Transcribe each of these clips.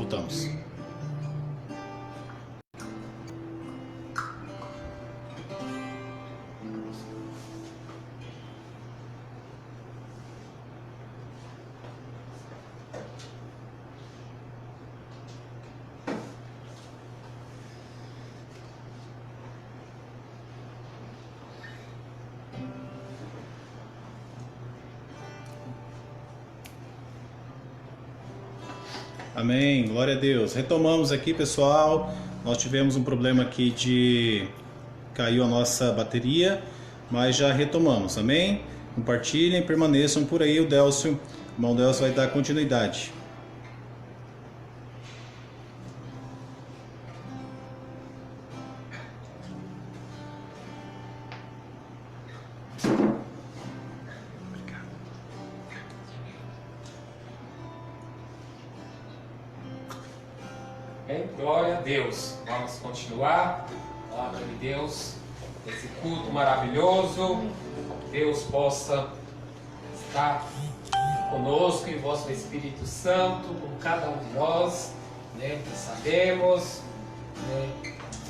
Voltamos. Amém, glória a Deus. Retomamos aqui, pessoal. Nós tivemos um problema aqui de caiu a nossa bateria, mas já retomamos, amém? Compartilhem, permaneçam por aí. O irmão Delcio vai dar continuidade. Glória a Deus. Vamos continuar. Glória de Deus. Esse culto maravilhoso. Deus possa estar conosco em vosso Espírito Santo, com cada um de nós, né? Que sabemos, né?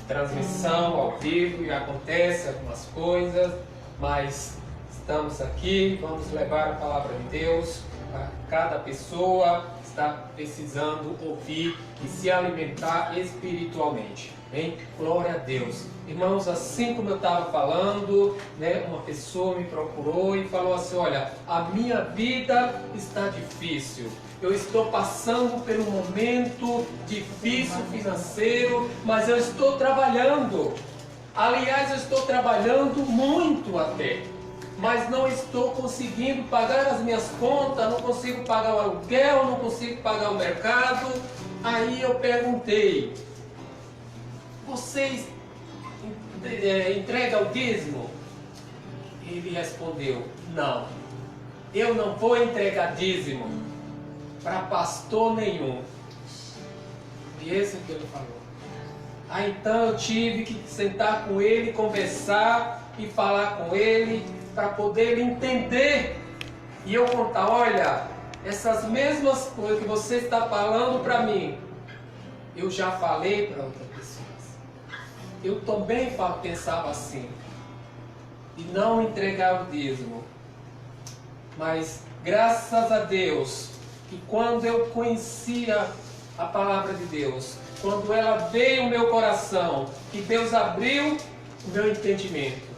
Transmissão ao vivo e acontece algumas coisas, mas estamos aqui. Vamos levar a palavra de Deus a cada pessoa está precisando ouvir e se alimentar espiritualmente. Amém? Glória a Deus. Irmãos, assim como eu estava falando, né, uma pessoa me procurou e falou assim: olha, a minha vida está difícil. Eu estou passando por um momento difícil financeiro, mas eu estou trabalhando. Aliás, eu estou trabalhando muito até. Mas não estou conseguindo pagar as minhas contas, não consigo pagar o aluguel, não consigo pagar o mercado. Aí eu perguntei: vocês entregam o dízimo? Ele respondeu: não, eu não vou entregar dízimo para pastor nenhum. E esse é o que ele falou. Aí então eu tive que sentar com ele, conversar e falar com ele, para poder entender e eu contar: olha, essas mesmas coisas que você está falando para mim, eu já falei para outras pessoas. Eu também pensava assim, de não entregar o dízimo. Mas graças a Deus, que quando eu conhecia a palavra de Deus, quando ela veio no meu coração, que Deus abriu o meu entendimento,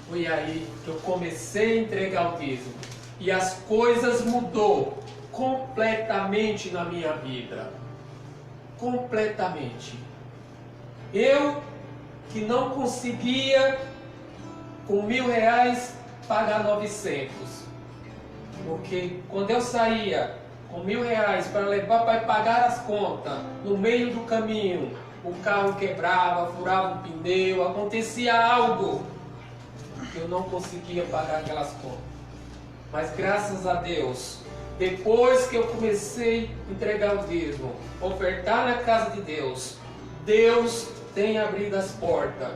foi aí que eu comecei a entregar o dízimo. E as coisas mudou completamente na minha vida. Completamente. Eu que não conseguia com R$1.000 pagar 900. Porque quando eu saía com R$1.000 para levar para pagar as contas, no meio do caminho, o carro quebrava, furava um pneu, acontecia algo. Eu não conseguia pagar aquelas contas. Mas graças a Deus, depois que eu comecei a entregar o dízimo, ofertar na casa de Deus, Deus tem abrido as portas,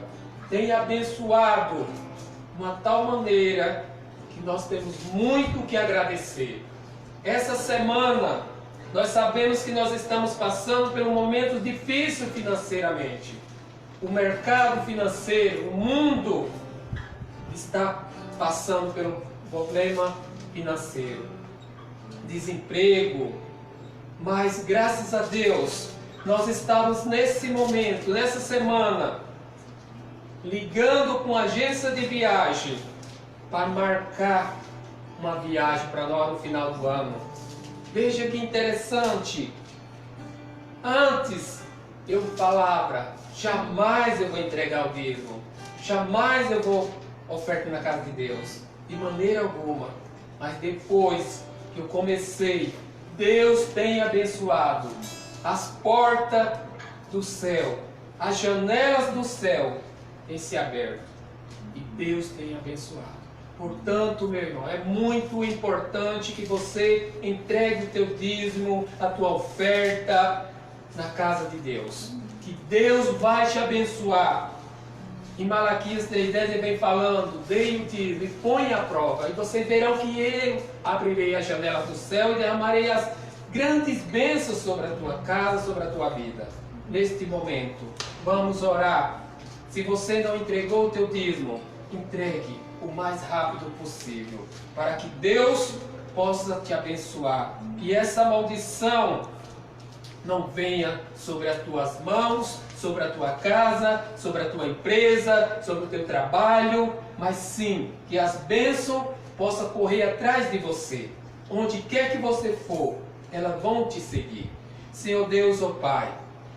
tem abençoado de uma tal maneira que nós temos muito que agradecer. Essa semana, nós sabemos que nós estamos passando por um momento difícil financeiramente. O mercado financeiro, o mundo está passando pelo problema financeiro, desemprego, mas graças a Deus nós estamos nesse momento, nessa semana, ligando com a agência de viagem para marcar uma viagem para nós no final do ano. Veja que interessante. Antes eu falava: jamais eu vou entregar o dízimo, jamais eu vou oferta na casa de Deus, de maneira alguma. Mas depois que eu comecei, Deus tem abençoado. As portas do céu, as janelas do céu têm se aberto e Deus tem abençoado. Portanto, meu irmão, é muito importante que você entregue o teu dízimo, a tua oferta na casa de Deus, que Deus vai te abençoar. Em Malaquias 3,10 ele vem falando: dei o dízimo e põe à prova, e vocês verão que eu abrirei as janelas do céu e derramarei as grandes bênçãos sobre a tua casa, sobre a tua vida. Neste momento, vamos orar. Se você não entregou o teu dízimo, entregue o mais rápido possível, para que Deus possa te abençoar. E essa maldição não venha sobre as tuas mãos, sobre a tua casa, sobre a tua empresa, sobre o teu trabalho, mas sim que as bênçãos possam correr atrás de você. Onde quer que você for, elas vão te seguir. Senhor Deus, ó Pai,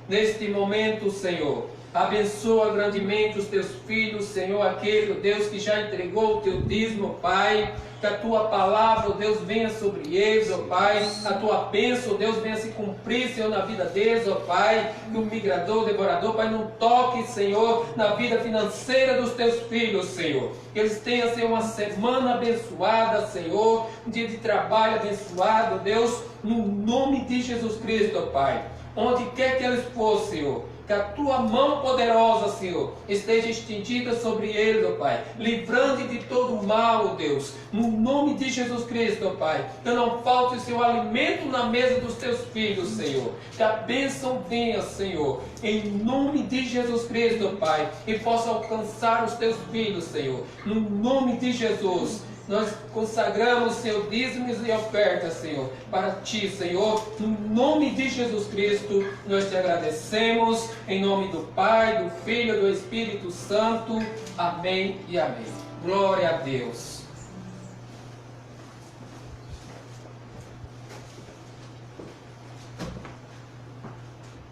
neste momento, Senhor, abençoa grandemente os teus filhos, Senhor, aquele, Deus, que já entregou o teu dízimo, Pai. Que a tua palavra, ó Deus, venha sobre eles, ó Pai. A tua bênção, ó Deus, venha se cumprir, Senhor, na vida deles, ó Pai. Que o migrador, o devorador, Pai, não toque, Senhor, na vida financeira dos teus filhos, Senhor. Que eles tenham, Senhor, uma semana abençoada, Senhor. Um dia de trabalho abençoado, Deus, no nome de Jesus Cristo, ó Pai. Onde quer que eles for, Senhor, que a tua mão poderosa, Senhor, esteja estendida sobre eles, ó Pai, livrando de todo mal, ó Deus, no nome de Jesus Cristo, ó Pai. Que não falte, Senhor, alimento na mesa dos teus filhos, Senhor. Que a bênção venha, Senhor, em nome de Jesus Cristo, ó Pai, e possa alcançar os teus filhos, Senhor, no nome de Jesus. Nós consagramos, Senhor, dízimos e ofertas, Senhor, para Ti, Senhor, no nome de Jesus Cristo. Nós Te agradecemos, em nome do Pai, do Filho e do Espírito Santo. Amém e amém. Glória a Deus.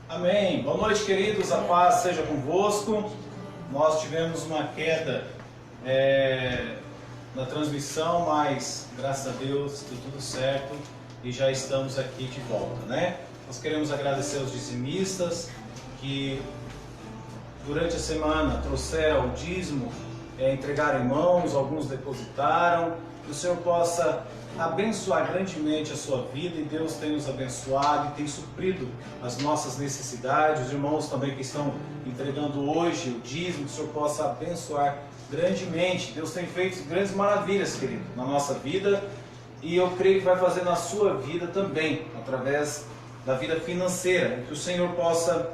Amém. Boa noite, queridos. A paz seja convosco. Nós tivemos uma queda na transmissão, mas graças a Deus deu tudo certo e já estamos aqui de volta, né? Nós queremos agradecer aos dizimistas que durante a semana trouxeram o dízimo, entregaram em mãos, alguns depositaram. Que o Senhor possa abençoar grandemente a sua vida, e Deus tem nos abençoado e tem suprido as nossas necessidades. Os irmãos também que estão entregando hoje o dízimo, que o Senhor possa abençoar grandemente. Deus tem feito grandes maravilhas, querido, na nossa vida, e eu creio que vai fazer na sua vida também, através da vida financeira. Que o Senhor possa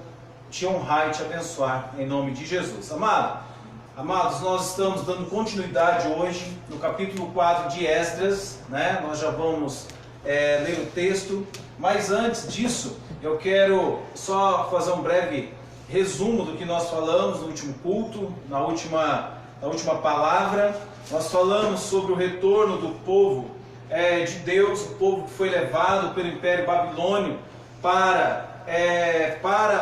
te honrar e te abençoar, em nome de Jesus. Amados, nós estamos dando continuidade hoje no capítulo 4 de Esdras, né? Nós já vamos ler o texto, mas antes disso, eu quero só fazer um breve resumo do que nós falamos no último culto, na última palavra. Nós falamos sobre o retorno do povo de Deus, o povo que foi levado pelo Império Babilônio para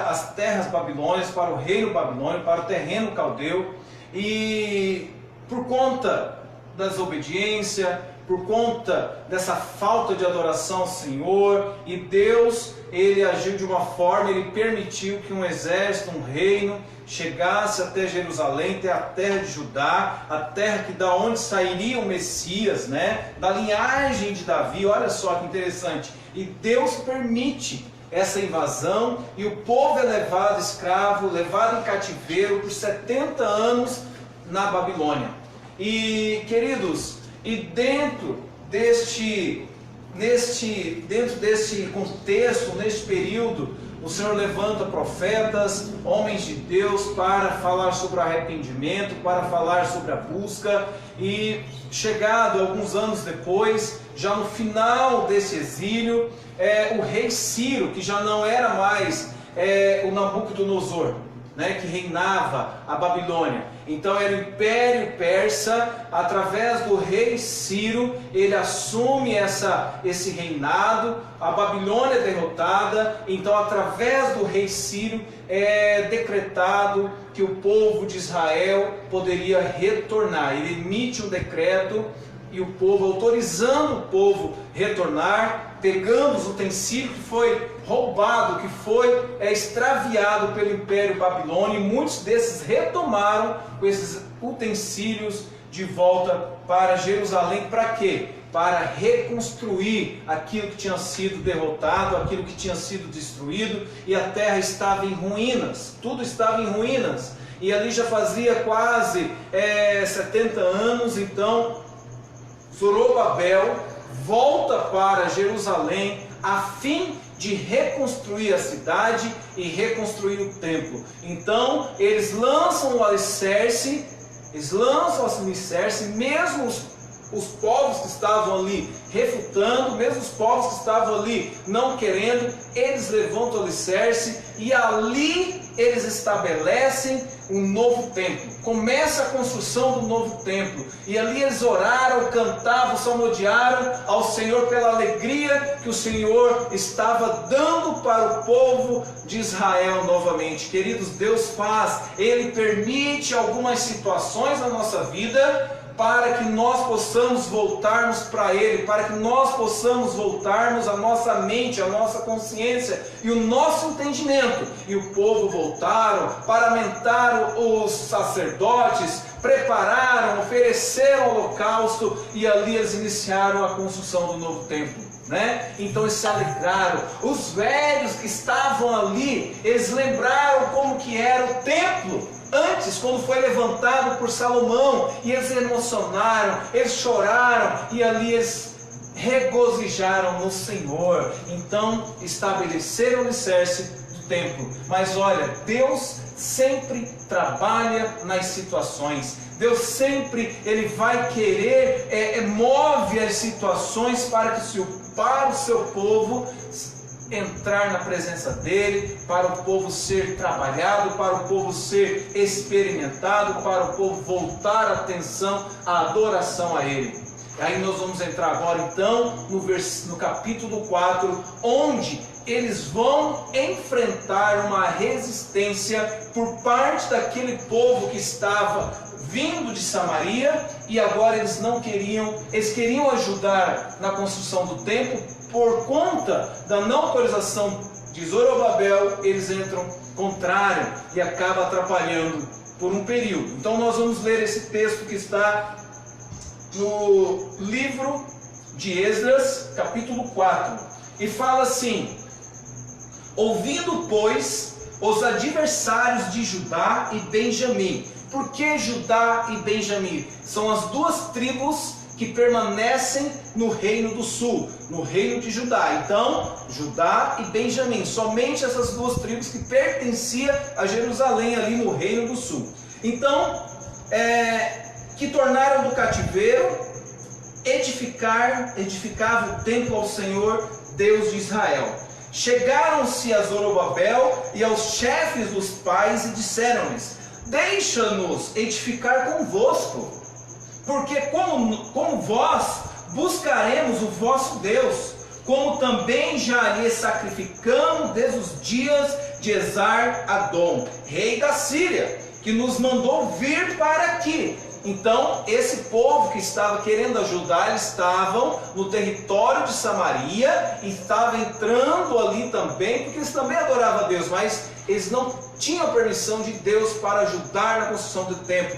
as terras babilônicas, para o reino babilônico, para o terreno caldeu. E por conta da desobediência, por conta dessa falta de adoração ao Senhor, e Deus, Ele agiu de uma forma, Ele permitiu que um exército, um reino, chegasse até Jerusalém, até a terra de Judá, a terra da onde sairia o Messias, né? Da linhagem de Davi. Olha só que interessante. E Deus permite essa invasão, e o povo é levado escravo, levado em cativeiro por 70 anos na Babilônia. E, queridos, e dentro deste contexto, neste período, o Senhor levanta profetas, homens de Deus, para falar sobre o arrependimento, para falar sobre a busca. E chegado alguns anos depois, já no final desse exílio, o rei Ciro, que já não era mais o Nabucodonosor, né, que reinava a Babilônia. Então era o Império Persa. Através do rei Ciro, ele assume esse reinado. A Babilônia é derrotada. Então, através do rei Ciro, é decretado que o povo de Israel poderia retornar. Ele emite um decreto, e o povo, autorizando o povo retornar, pegando os utensílios que foi roubado, que foi extraviado pelo Império Babilônio, e muitos desses retomaram com esses utensílios de volta para Jerusalém. Para quê? Para reconstruir aquilo que tinha sido derrotado, aquilo que tinha sido destruído, e a terra estava em ruínas, tudo estava em ruínas, e ali já fazia quase 70 anos. Então Zorobabel volta para Jerusalém, a fim de reconstruir a cidade e reconstruir o templo. Então eles lançam o alicerce, mesmo os povos que estavam ali refutando, mesmo os povos que estavam ali não querendo, eles levantam o alicerce e ali eles estabelecem um novo templo. Começa a construção do novo templo e ali eles oraram, cantavam, salmodiaram ao Senhor pela alegria que o Senhor estava dando para o povo de Israel novamente. Queridos, Deus faz, Ele permite algumas situações na nossa vida para que nós possamos voltarmos para Ele, para que nós possamos voltarmos a nossa mente, a nossa consciência e o nosso entendimento. E o povo voltaram, paramentaram os sacerdotes, prepararam, ofereceram holocausto e ali eles iniciaram a construção do novo templo. Então eles se alegraram. Os velhos que estavam ali, eles lembraram como que era o templo antes, quando foi levantado por Salomão, e eles se emocionaram, eles choraram, e ali eles regozijaram no Senhor. Então estabeleceram o alicerce do templo. Mas olha, Deus sempre trabalha nas situações. Deus sempre, Ele vai querer, move as situações para o seu povo entrar na presença dEle, para o povo ser trabalhado, para o povo ser experimentado, para o povo voltar a atenção, a adoração a Ele. Aí nós vamos entrar agora então no capítulo 4, onde eles vão enfrentar uma resistência por parte daquele povo que estava vindo de Samaria, e agora eles queriam ajudar na construção do templo. Por conta da não autorização de Zorobabel, eles entram contrário e acaba atrapalhando por um período. Então nós vamos ler esse texto que está no livro de Esdras, capítulo 4, e fala assim: ouvindo, pois, os adversários de Judá e Benjamim. Por que Judá e Benjamim? São as duas tribos que permanecem no reino do sul, no reino de Judá. Então, Judá e Benjamim, somente essas duas tribos que pertenciam a Jerusalém, ali no reino do sul. Então, que tornaram do cativeiro, edificavam o templo ao Senhor, Deus de Israel. Chegaram-se a Zorobabel e aos chefes dos pais e disseram-lhes: deixa-nos edificar convosco, porque como vós buscaremos o vosso Deus, como também já lhe sacrificamos desde os dias de Esar-Adom, rei da Síria, que nos mandou vir para aqui. Então, esse povo que estava querendo ajudar, eles estavam no território de Samaria, e estavam entrando ali também, porque eles também adoravam a Deus, mas eles não tinham permissão de Deus para ajudar na construção do templo.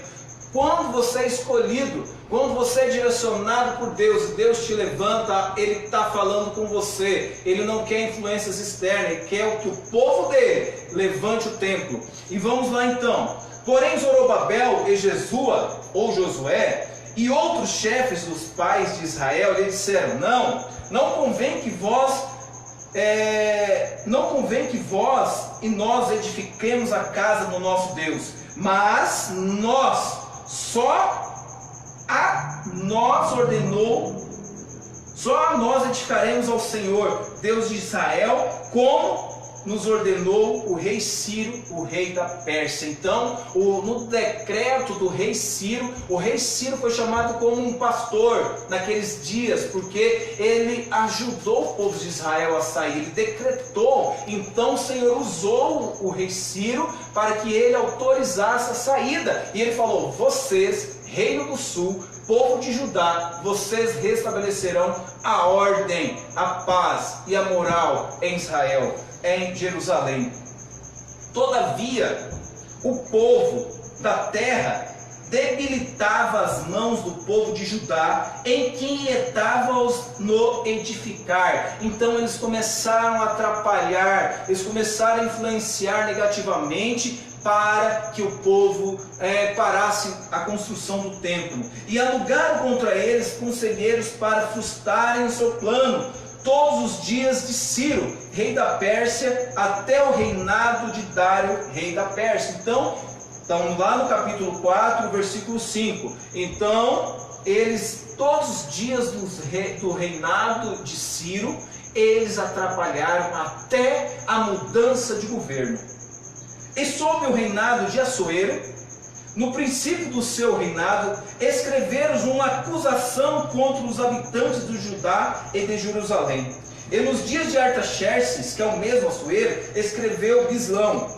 Quando você é escolhido, quando você é direcionado por Deus, e Deus te levanta, Ele está falando com você. Ele não quer influências externas, Ele quer que o povo dele levante o templo. E vamos lá então. Porém Zorobabel e Jesua, ou Josué, e outros chefes dos pais de Israel lhe disseram: não convém que vós e nós edifiquemos a casa do nosso Deus, mas só a nós edificaremos ao Senhor, Deus de Israel, como nos ordenou o rei Ciro, o rei da Pérsia. Então, no decreto do rei Ciro, o rei Ciro foi chamado como um pastor naqueles dias, porque ele ajudou o povo de Israel a sair, ele decretou. Então o Senhor usou o rei Ciro para que ele autorizasse a saída, e ele falou: vocês, reino do sul, povo de Judá, vocês restabelecerão a ordem, a paz e a moral em Israel, em Jerusalém. Todavia, o povo da terra debilitava as mãos do povo de Judá, inquietava-os no edificar. Então eles começaram a atrapalhar, eles começaram a influenciar negativamente para que o povo parasse a construção do templo, e alugaram contra eles conselheiros para frustrarem o seu plano. todos os dias de Ciro, rei da Pérsia, até o reinado de Dário, rei da Pérsia. Então lá no capítulo 4, versículo 5. Então, eles, todos os dias do reinado de Ciro, eles atrapalharam até a mudança de governo. E sob o reinado de Assuero, no princípio do seu reinado, escreveram uma acusação contra os habitantes do Judá e de Jerusalém. E nos dias de Artaxerxes, que é o mesmo Assuero, escreveu Bislão,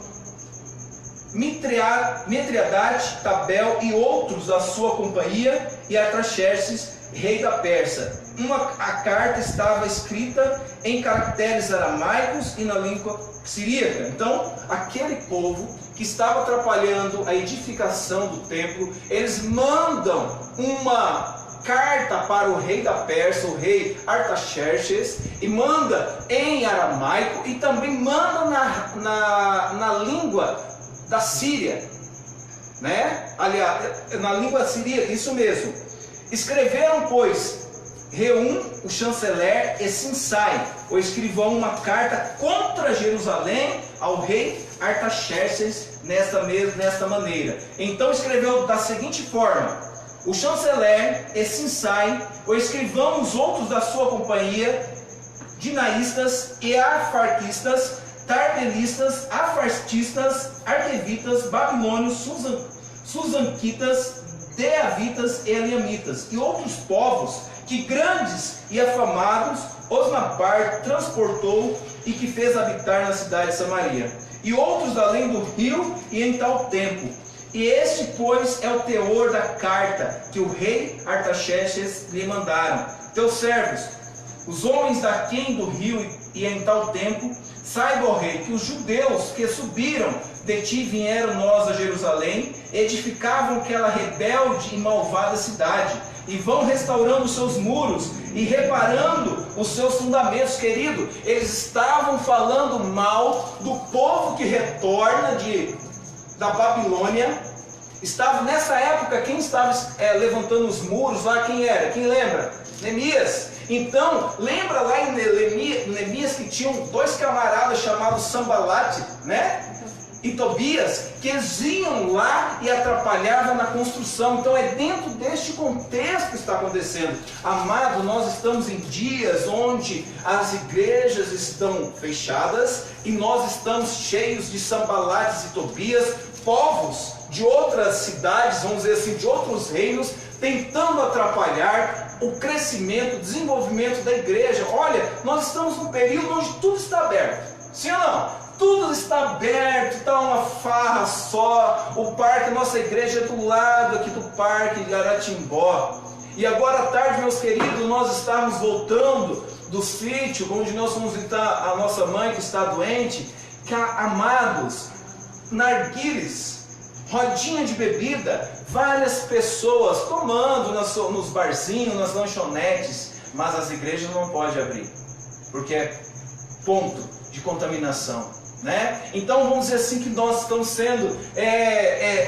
Mitridate, Tabel e outros da sua companhia, e Artaxerxes, rei da Pérsia. A carta estava escrita em caracteres aramaicos e na língua siríaca. Então, aquele povo que estava atrapalhando a edificação do templo, eles mandam uma carta para o rei da Pérsia, o rei Artaxerxes, e manda em aramaico e também manda na língua da Síria, né? Aliás, na língua siríaca, isso mesmo. Escreveram, pois, Reum, o chanceler, e Sinsai, o escrivão, uma carta contra Jerusalém ao rei Artaxerxes nesta maneira. Então escreveu da seguinte forma: o chanceler e Sinsai, o escrivão, os outros da sua companhia, dinaístas e afarquistas, tarbelistas, afartistas, arquevitas, babilônios, susanquitas, deavitas e eliamitas, e outros povos, que grandes e afamados Osnapar transportou e que fez habitar na cidade de Samaria, e outros além do rio e em tal tempo. E este, pois, é o teor da carta que o rei Artaxerxes lhe mandaram. Teus servos, os homens daquém do rio e em tal tempo, saiba, ó rei, que os judeus que subiram de ti vieram nós a Jerusalém, edificavam aquela rebelde e malvada cidade, e vão restaurando os seus muros e reparando os seus fundamentos. Querido, eles estavam falando mal do povo que retorna da Babilônia. Estava nessa época, quem estava levantando os muros lá, quem era? Quem lembra? Neemias. Então, lembra lá em Neemias que tinham dois camaradas chamados Sambalate, né? E Tobias, que eles iam lá e atrapalhavam na construção. Então é dentro deste contexto que está acontecendo. Amado, nós estamos em dias onde as igrejas estão fechadas e nós estamos cheios de Sambalates e Tobias, povos de outras cidades, vamos dizer assim, de outros reinos, tentando atrapalhar o crescimento, o desenvolvimento da igreja. Olha, nós estamos num período onde tudo está aberto, sim ou não? Tudo está aberto, está uma farra só. O parque, nossa igreja é do lado aqui do parque de Aratimbó. E agora à tarde, meus queridos, nós estamos voltando do sítio, onde nós vamos visitar a nossa mãe que está doente. Amados, narguilés, rodinha de bebida, várias pessoas tomando nos barzinhos, nas lanchonetes, mas as igrejas não podem abrir, porque é ponto de contaminação. Né? Então vamos dizer assim que nós estamos sendo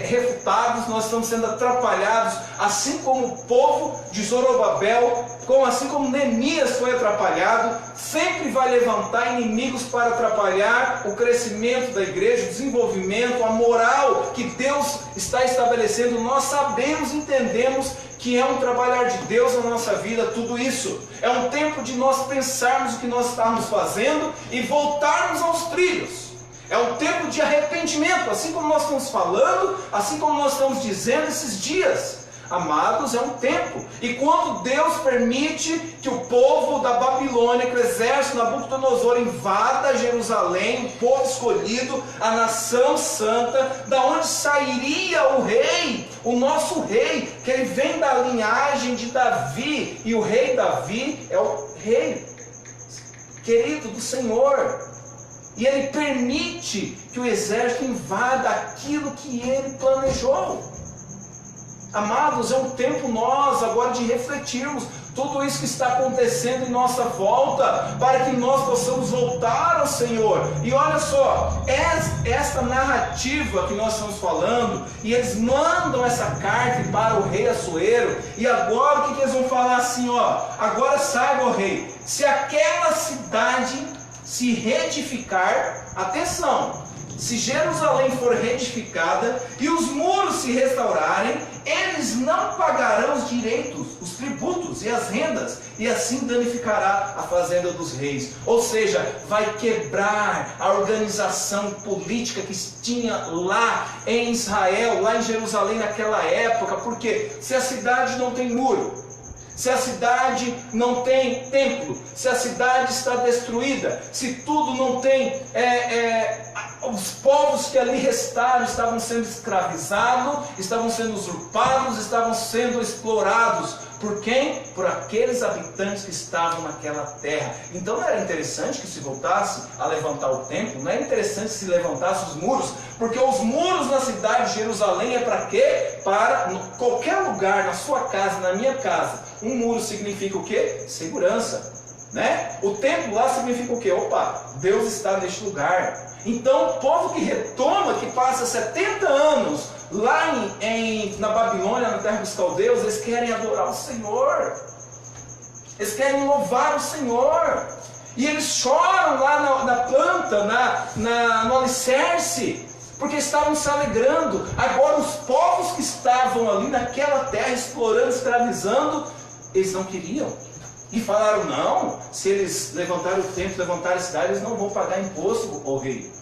refutados, nós estamos sendo atrapalhados, assim como o povo de Zorobabel, assim como Neemias foi atrapalhado. Sempre vai levantar inimigos para atrapalhar o crescimento da igreja, o desenvolvimento, a moral que Deus está estabelecendo. Nós sabemos, entendemos que é um trabalhar de Deus na nossa vida, tudo isso. É um tempo de nós pensarmos o que nós estamos fazendo e voltarmos aos trilhos. É um tempo de arrependimento, assim como nós estamos falando, assim como nós estamos dizendo esses dias. Amados, é um tempo. E quando Deus permite que o povo da Babilônia, que o exército Nabucodonosor invada Jerusalém, o povo escolhido, a nação santa, da onde sairia o rei, o nosso rei, que ele vem da linhagem de Davi, e o rei Davi é o rei querido do Senhor. E ele permite que o exército invada aquilo que ele planejou. Amados, é um tempo nós agora de refletirmos tudo isso que está acontecendo em nossa volta, para que nós possamos voltar ao Senhor. E olha só, esta narrativa que nós estamos falando, e eles mandam essa carta para o rei Assuero, e agora o que eles vão falar assim, ó, agora saiba, ó rei, se aquela cidade se retificar, atenção, se Jerusalém for retificada e os muros se restaurarem, eles não pagarão os direitos, os tributos e as rendas, e assim danificará a fazenda dos reis. Ou seja, vai quebrar a organização política que tinha lá em Israel, lá em Jerusalém naquela época, porque se a cidade não tem muro, se a cidade não tem templo, se a cidade está destruída, se tudo não tem, os povos que ali restaram estavam sendo escravizados, estavam sendo usurpados, estavam sendo explorados. Por quem? Por aqueles habitantes que estavam naquela terra. Então não era interessante que se voltasse a levantar o templo? Não era interessante que se levantasse os muros? Porque os muros na cidade de Jerusalém é para quê? Para qualquer lugar, na sua casa, na minha casa. Um muro significa o quê? Segurança. Né? O templo lá significa o quê? Opa, Deus está neste lugar. Então o povo que retoma, que passa 70 anos lá na Babilônia, na terra dos caldeus, eles querem adorar o Senhor, eles querem louvar o Senhor, e eles choram lá na planta, no alicerce, porque estavam se alegrando. Agora os povos que estavam ali naquela terra, explorando, escravizando, eles não queriam. E falaram, não, se eles levantarem o templo, levantarem a cidade, eles não vão pagar imposto ao rei.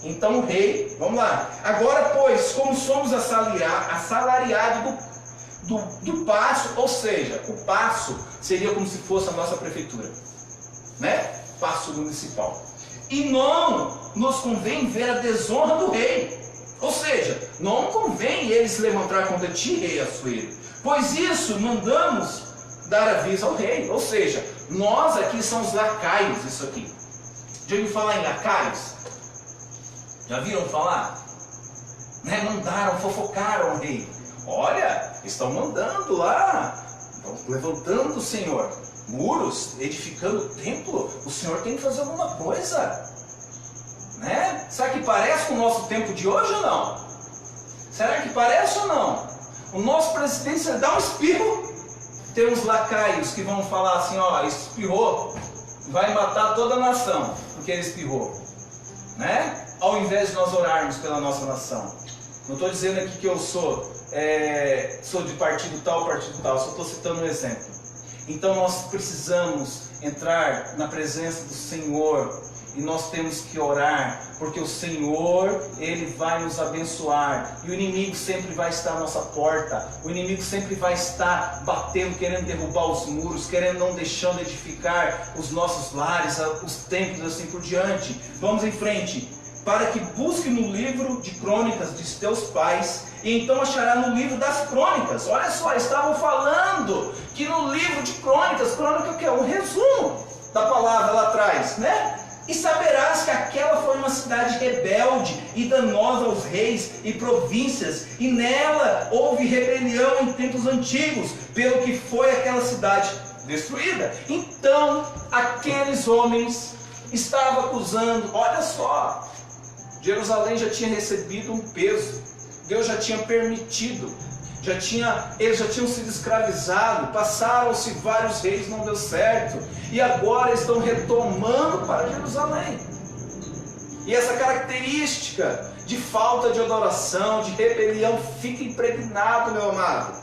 Então o rei, vamos lá, agora pois, como somos assalariados do paço, ou seja, o paço seria como se fosse a nossa prefeitura, né? Paço municipal. E não nos convém ver a desonra do rei, ou seja, não convém eles levantar contra ti, rei Assuero, pois isso mandamos dar aviso ao rei. Ou seja, nós aqui somos lacaios, isso aqui. Já ouviu falar em lacaios? Já viram falar? Né? Mandaram, fofocaram ao rei. Olha, estão mandando lá, estão levantando, Senhor, muros, edificando o templo. O Senhor tem que fazer alguma coisa, né? Será que parece com o nosso tempo de hoje ou não? Será que parece ou não? O nosso presidente, se dá um espirro, tem uns lacaios que vão falar assim, ó, espirrou, vai matar toda a nação, porque ele espirrou, né? Ao invés de nós orarmos pela nossa nação. Não estou dizendo aqui que eu sou de partido tal, só estou citando um exemplo. Então nós precisamos entrar na presença do Senhor, e nós temos que orar, porque o Senhor, Ele vai nos abençoar, e o inimigo sempre vai estar à nossa porta, o inimigo sempre vai estar batendo, querendo derrubar os muros, querendo não deixando edificar os nossos lares, os templos, assim por diante. Vamos em frente. Para que busque no livro de crônicas de teus pais, e então achará no livro das crônicas. Olha só, estavam falando que no livro de crônicas, crônica que é um resumo da palavra lá atrás, né? E saberás que aquela foi uma cidade rebelde e danosa aos reis e províncias, e nela houve rebelião em tempos antigos, pelo que foi aquela cidade destruída. Então, aqueles homens estavam acusando, olha só, Jerusalém já tinha recebido um peso, Deus já tinha permitido, eles já tinham sido escravizados, passaram-se vários reis, não deu certo, e agora estão retomando para Jerusalém. E essa característica de falta de adoração, de rebelião, fica impregnado, meu amado.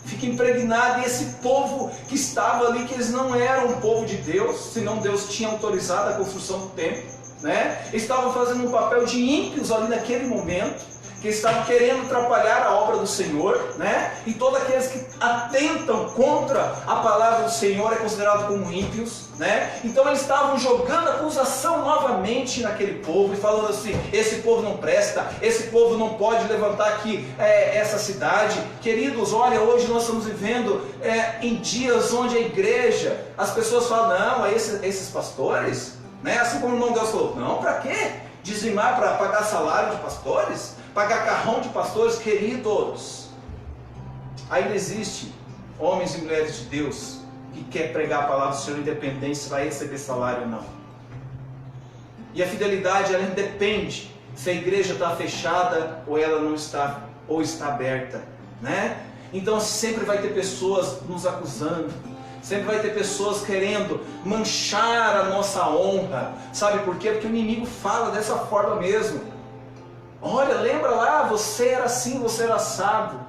Fica impregnado, e esse povo que estava ali, que eles não eram um povo de Deus, senão Deus tinha autorizado a construção do templo, né? Estavam fazendo um papel de ímpios ali naquele momento, que estavam querendo atrapalhar a obra do Senhor, né? E todos aqueles que atentam contra a palavra do Senhor é considerado como ímpios, né? Então eles estavam jogando acusação novamente naquele povo e falando assim: esse povo não presta, esse povo não pode levantar aqui essa cidade. Queridos, olha, hoje nós estamos vivendo em dias onde a igreja, as pessoas falam, não, esses pastores, né? Assim como o irmão Deus falou, não, para quê? Dizimar para pagar salário de pastores? Pagar carrão de pastores? Queridos, ainda existe homens e mulheres de Deus que quer pregar a palavra do Senhor independente se vai receber salário ou não. E a fidelidade, ela independe se a igreja está fechada ou ela não está, ou está aberta, né? Então sempre vai ter pessoas nos acusando, sempre vai ter pessoas querendo manchar a nossa honra. Sabe por quê? Porque o inimigo fala dessa forma mesmo. Olha, lembra lá, você era assim, você era assado.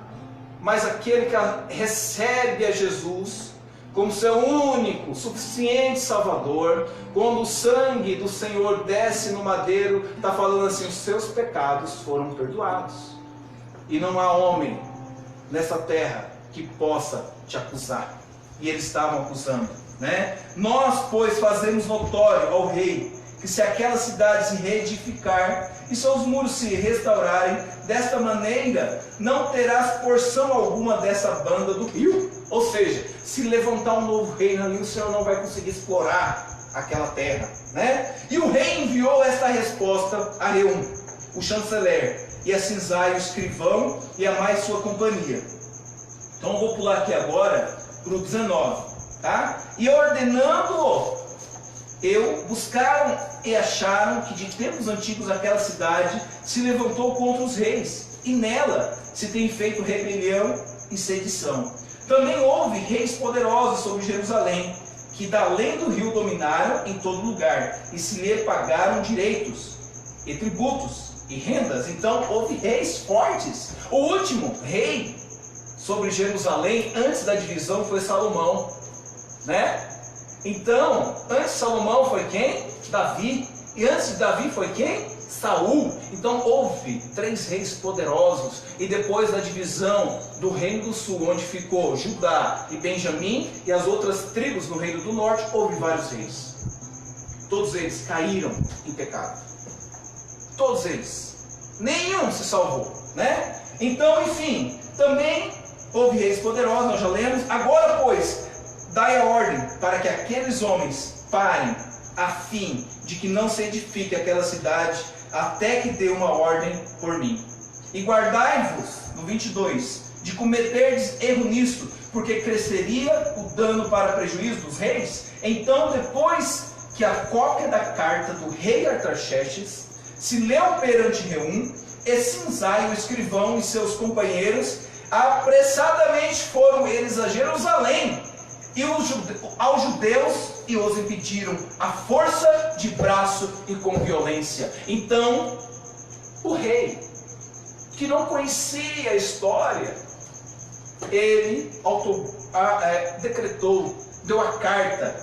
Mas aquele que recebe a Jesus como seu único, suficiente Salvador, quando o sangue do Senhor desce no madeiro, está falando assim, os seus pecados foram perdoados. E não há homem nessa terra que possa te acusar. E eles estavam acusando, né? Nós, pois, fazemos notório ao rei, que se aquela cidade se reedificar, e seus muros se restaurarem, desta maneira não terás porção alguma dessa banda do rio. Ou seja, se levantar um novo reino ali, o Senhor não vai conseguir explorar aquela terra, né? E o rei enviou esta resposta a Reum, o chanceler, e a Sinzai, o escrivão, e a mais sua companhia. Então eu vou pular aqui agora para o 19, tá? E ordenando-o, buscaram e acharam que de tempos antigos aquela cidade se levantou contra os reis, e nela se tem feito rebelião e sedição. Também houve reis poderosos sobre Jerusalém, que da além do rio dominaram em todo lugar, e se lhe pagaram direitos, e tributos, e rendas. Então houve reis fortes. O último rei sobre Jerusalém, antes da divisão, foi Salomão, né? Então, antes de Salomão foi quem? Davi. E antes de Davi foi quem? Saul. Então houve 3 reis poderosos. E depois da divisão do reino do sul, onde ficou Judá e Benjamim, e as outras tribos no reino do norte, houve vários reis. Todos eles caíram em pecado. Todos eles. Nenhum se salvou, né? Então, enfim, também houve reis poderosos, nós já lemos. Agora, pois, dai a ordem para que aqueles homens parem, a fim de que não se edifique aquela cidade, até que dê uma ordem por mim. E guardai-vos, no 22, de cometerdes erro nisto, porque cresceria o dano para prejuízo dos reis. Então, depois que a cópia da carta do rei Artaxerxes se leu perante Reum, e Sinzai, o escrivão, e seus companheiros, apressadamente foram eles a Jerusalém, e aos judeus, e os impediram a força de braço e com violência. Então, o rei, que não conhecia a história, ele decretou, deu a carta,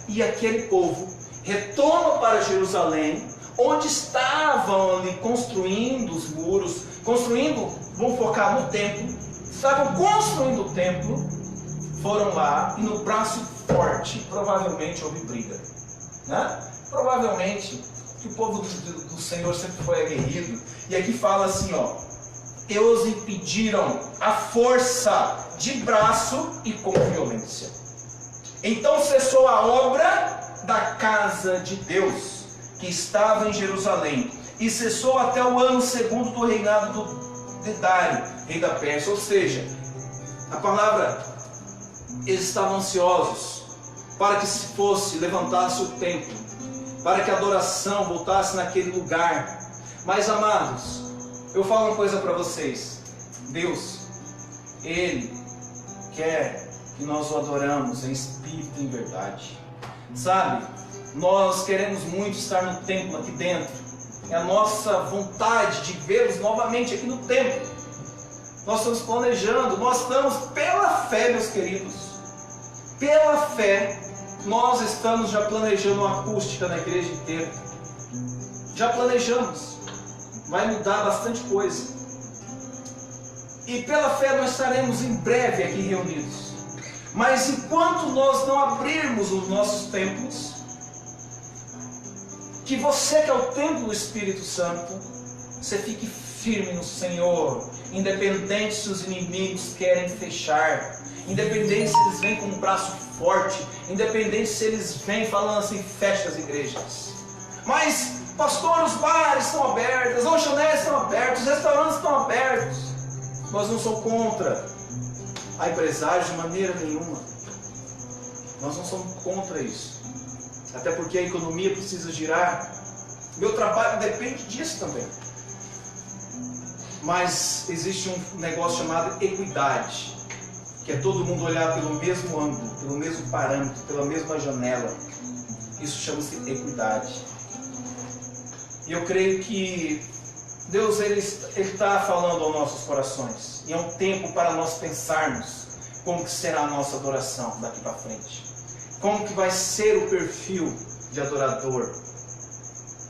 e aquele povo retoma para Jerusalém, onde estavam ali construindo os muros, vamos focar no templo, estavam construindo o templo, foram lá e no braço forte, provavelmente houve briga, né? Provavelmente, que o povo do Senhor sempre foi aguerrido, e aqui fala assim, ó, e os impediram a força de braço e com violência. Então cessou a obra da casa de Deus, que estava em Jerusalém, e cessou até o ano 2º do reinado de Dário, rei da Pérsia. Ou seja, a palavra, eles estavam ansiosos para que se levantasse o templo, para que a adoração voltasse naquele lugar. Mas, amados, eu falo uma coisa para vocês: Deus, Ele quer que nós o adoramos em espírito e em verdade. Sabe, nós queremos muito estar no templo aqui dentro. É a nossa vontade de vê-los novamente aqui no templo. Nós estamos planejando, nós estamos pela fé, meus queridos. Pela fé, nós estamos já planejando uma acústica na igreja inteira. Já planejamos. Vai mudar bastante coisa. E pela fé nós estaremos em breve aqui reunidos. Mas enquanto nós não abrirmos os nossos templos, que você que é o templo do Espírito Santo, você fique firme no Senhor, independente se os inimigos querem fechar, independente se eles vêm com um braço forte, independente se eles vêm falando assim, fecha as igrejas. Mas, pastor, os bares estão abertos, as lanchonetes estão abertos, os restaurantes estão abertos. Nós não somos contra a empresários de maneira nenhuma. Nós não somos contra isso. Até porque a economia precisa girar. Meu trabalho depende disso também. Mas existe um negócio chamado equidade, que é todo mundo olhar pelo mesmo ângulo, pelo mesmo parâmetro, pela mesma janela. Isso chama-se equidade. E eu creio que Deus ele está falando aos nossos corações. E é um tempo para nós pensarmos como que será a nossa adoração daqui para frente. Como que vai ser o perfil de adorador.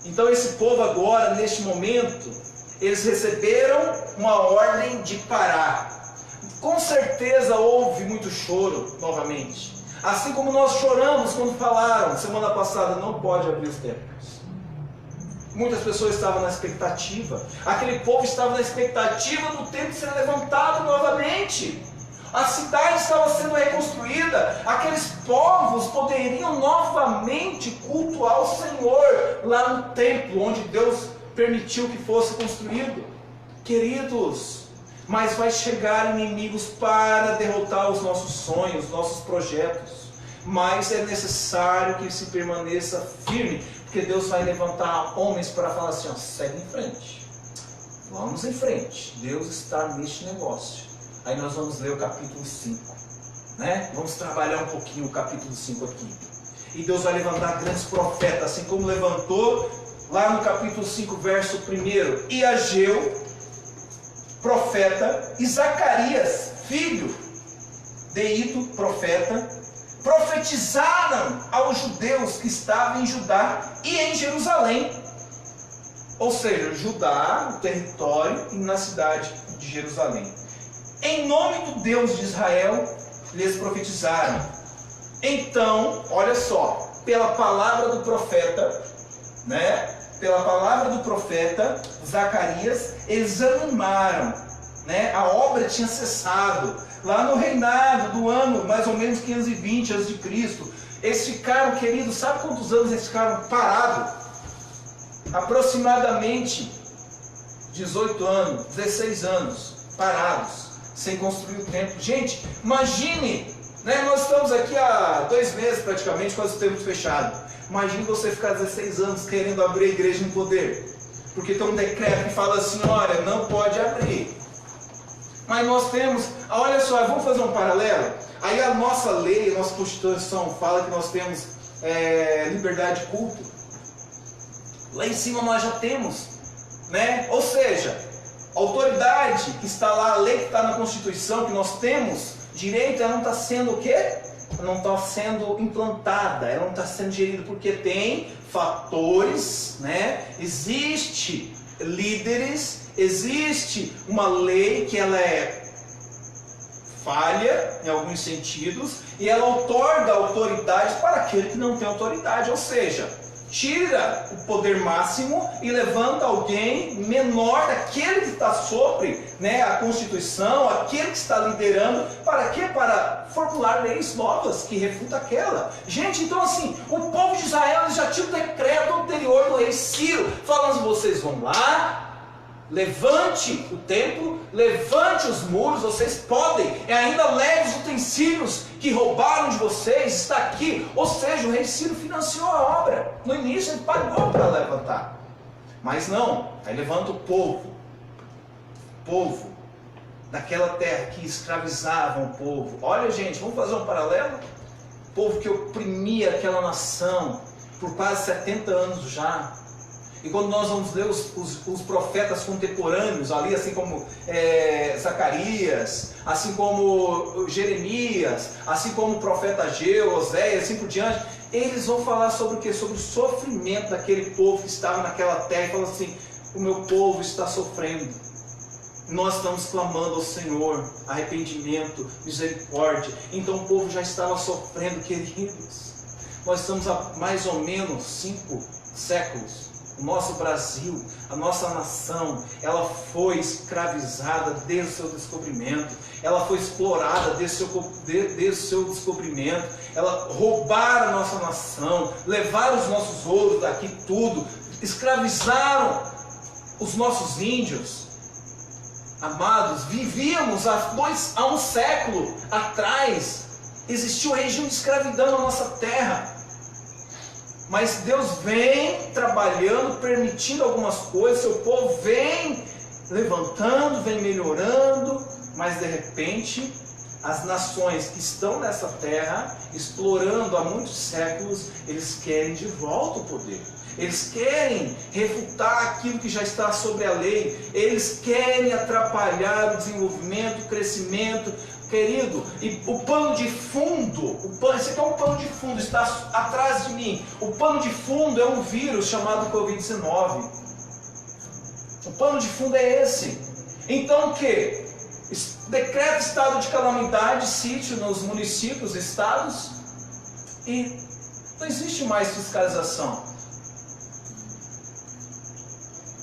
Então esse povo agora, neste momento, eles receberam uma ordem de parar. Com certeza houve muito choro novamente. Assim como nós choramos quando falaram semana passada, não pode abrir os templos. Muitas pessoas estavam na expectativa. Aquele povo estava na expectativa do templo ser levantado novamente. A cidade estava sendo reconstruída. Aqueles povos poderiam novamente cultuar o Senhor lá no templo, onde Deus permitiu que fosse construído. Queridos, mas vai chegar inimigos para derrotar os nossos sonhos, nossos projetos. Mas é necessário que se permaneça firme, porque Deus vai levantar homens para falar assim, ó, segue em frente. Vamos em frente. Deus está neste negócio. Aí nós vamos ler o capítulo 5. Né? Vamos trabalhar um pouquinho o capítulo 5 aqui. E Deus vai levantar grandes profetas, assim como levantou lá no capítulo 5, verso 1, e Ageu, profeta, e Zacarias, filho de Ido, profeta, profetizaram aos judeus que estavam em Judá e em Jerusalém. Ou seja, Judá, o território, e na cidade de Jerusalém. Em nome do Deus de Israel, lhes profetizaram. Então, olha só, pela palavra do profeta, né? Pela palavra do profeta Zacarias, eles animaram, né? A obra tinha cessado. Lá no reinado do ano, mais ou menos 520 a.C., eles ficaram, queridos, sabe quantos anos eles ficaram parados? Aproximadamente 18 anos, 16 anos, parados, sem construir o templo. Gente, imagine, né? Nós estamos aqui há 2 meses praticamente, quase o templo fechado. Imagine você ficar 16 anos querendo abrir a igreja em poder. Porque tem um decreto que fala assim, olha, não pode abrir. Mas nós temos, olha só, vamos fazer um paralelo. Aí a nossa lei, a nossa Constituição fala que nós temos liberdade de culto. Lá em cima nós já temos, né? Ou seja, a autoridade que está lá, a lei que está na Constituição, que nós temos direito, ela não está sendo o quê? Ela não está sendo implantada, ela não está sendo gerida, porque tem fatores, né? Existe líderes, existe uma lei que ela é falha em alguns sentidos e ela outorga autoridade para aquele que não tem autoridade, ou seja, tira o poder máximo e levanta alguém menor daquele que está sobre, né, a Constituição, aquele que está liderando, para quê? Para formular leis novas que refutam aquela. Gente, então assim, o povo de Israel já tinha o decreto anterior do rei Ciro, falando, vocês vão lá, levante o templo, levante os muros, vocês podem, e ainda leve os utensílios que roubaram de vocês, está aqui. Ou seja, o rei Ciro financiou a obra. No início ele pagou para levantar, mas não, aí levanta o povo daquela terra que escravizavam o povo. Olha, gente, vamos fazer um paralelo? O povo que oprimia aquela nação por quase 70 anos já. E quando nós vamos ler os profetas contemporâneos ali, assim como Zacarias, assim como Jeremias, assim como o profeta Ageu, Oséias, assim por diante, eles vão falar sobre o quê? Sobre o sofrimento daquele povo que estava naquela terra. E falam assim, o meu povo está sofrendo. Nós estamos clamando ao Senhor, arrependimento, misericórdia. Então o povo já estava sofrendo, queridos. Nós estamos há mais ou menos 5 séculos. O nosso Brasil, a nossa nação, ela foi escravizada desde o seu descobrimento, ela foi explorada desde o seu descobrimento, ela roubaram a nossa nação, levaram os nossos ouros daqui tudo, escravizaram os nossos índios. Amados, vivíamos há um século atrás existiu um regime de escravidão na nossa terra. Mas Deus vem trabalhando, permitindo algumas coisas, seu povo vem levantando, vem melhorando, mas de repente as nações que estão nessa terra, explorando há muitos séculos, eles querem de volta o poder. Eles querem refutar aquilo que já está sobre a lei. Eles querem atrapalhar o desenvolvimento, o crescimento. Querido, e o pano de fundo, esse aqui é um pano de fundo, está atrás de mim. O pano de fundo é um vírus chamado Covid-19. O pano de fundo é esse. Então o que? Decreta estado de calamidade, sítio nos municípios, estados, e não existe mais fiscalização.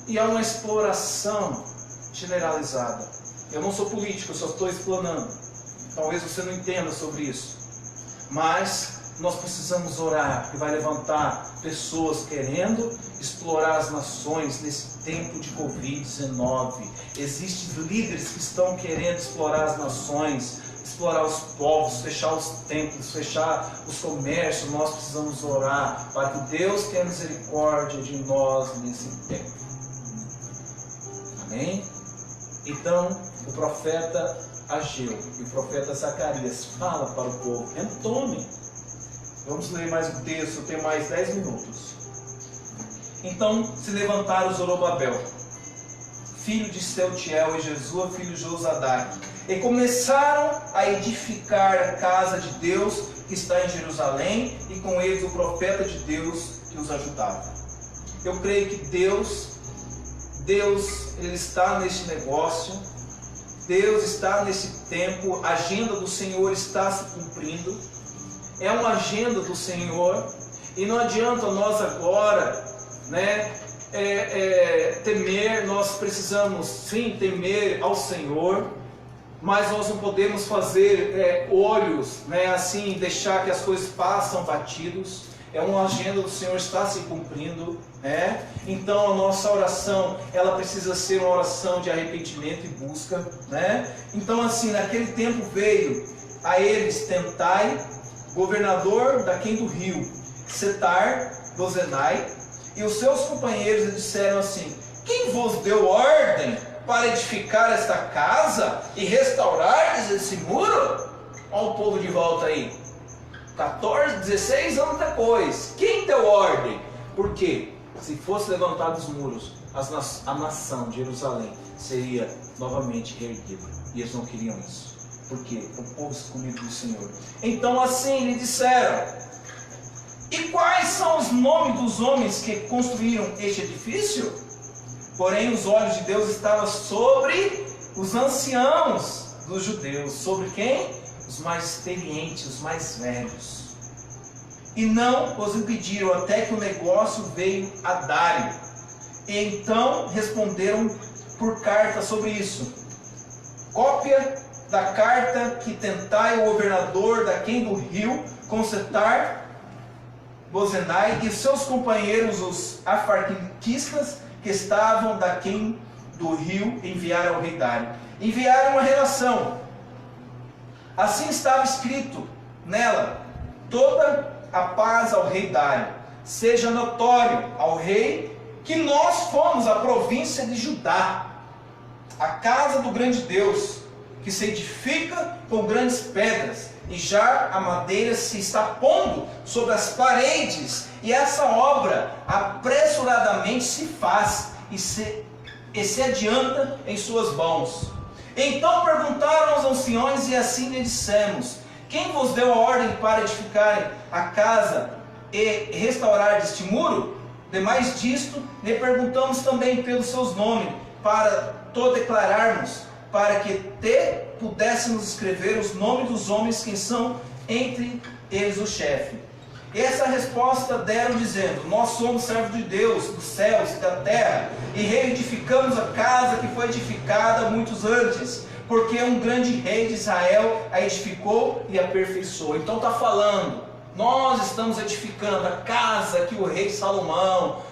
E há uma exploração generalizada. Eu não sou político, eu só estou explanando. Talvez você não entenda sobre isso. Mas nós precisamos orar, que vai levantar pessoas querendo explorar as nações nesse tempo de Covid-19. Existem líderes que estão querendo explorar as nações, explorar os povos, fechar os templos, fechar os comércios. Nós precisamos orar para que Deus tenha misericórdia de nós nesse tempo. Amém? Então, o profeta Ageu e o profeta Zacarias fala para o povo: retomem. Vamos ler mais um texto, eu tenho mais 10 minutos. Então se levantaram Zorobabel, filho de Sealtiel, e Jesua, filho de Josadaque, e começaram a edificar a casa de Deus que está em Jerusalém, e com eles o profeta de Deus que os ajudava. Eu creio que Deus ele está neste negócio. Deus está nesse tempo, a agenda do Senhor está se cumprindo, é uma agenda do Senhor, e não adianta nós agora, temer. Nós precisamos sim temer ao Senhor, mas nós não podemos fazer olhos, assim, deixar que as coisas passam batidos. É uma agenda do Senhor, está se cumprindo. Então a nossa oração, ela precisa ser uma oração de arrependimento e busca. Então assim, naquele tempo veio a eles Tentai, governador daquém do rio, Setar-Bozenai, e os seus companheiros disseram assim: quem vos deu ordem para edificar esta casa e restaurar esse muro? Olha o povo de volta aí. 16 anos depois, quem deu ordem? Porque se fosse levantados os muros, a nação de Jerusalém seria novamente reerguida, e eles não queriam isso, porque o povo escolhido do Senhor. Então assim lhe disseram: e quais são os nomes dos homens que construíram este edifício? Porém os olhos de Deus estavam sobre os anciãos dos judeus. Sobre quem? Os mais experientes, os mais velhos. E não os impediram até que o negócio veio a Dário. E então responderam por carta sobre isso. Cópia da carta que Tentai, o governador daquém do rio, com Setar-Bozenai e seus companheiros, os afarquistas, que estavam daquém do rio, enviaram ao rei Dário. Enviaram uma relação. Assim estava escrito nela: toda a paz ao rei Dário. Seja notório ao rei que nós fomos a província de Judá, a casa do grande Deus, que se edifica com grandes pedras, e já a madeira se está pondo sobre as paredes, e essa obra apressuradamente se faz e se adianta em suas mãos. Então perguntaram aos anciões, e assim lhe dissemos: quem vos deu a ordem para edificar a casa e restaurar este muro? Demais disto, lhe perguntamos também pelos seus nomes, para to declararmos, para que te pudéssemos escrever os nomes dos homens que são entre eles o chefe. E essa resposta deram dizendo: nós somos servos de Deus, dos céus e da terra, e reedificamos a casa que foi edificada muitos antes, porque um grande rei de Israel a edificou e aperfeiçoou. Então está falando, nós estamos edificando a casa que o rei Salomão,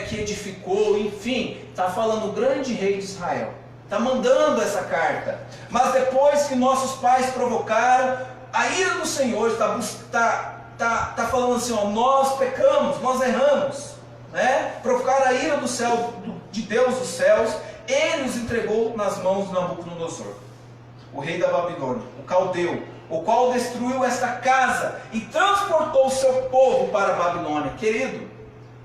que edificou, enfim, está falando o grande rei de Israel. Está mandando essa carta. Mas depois que nossos pais provocaram a ira do Senhor está falando assim, ó, nós pecamos, nós erramos, né? Provocar a ira do céu, de Deus dos céus, ele os entregou nas mãos de Nabucodonosor, o rei da Babilônia, o caldeu, o qual destruiu esta casa e transportou o seu povo para a Babilônia. Querido,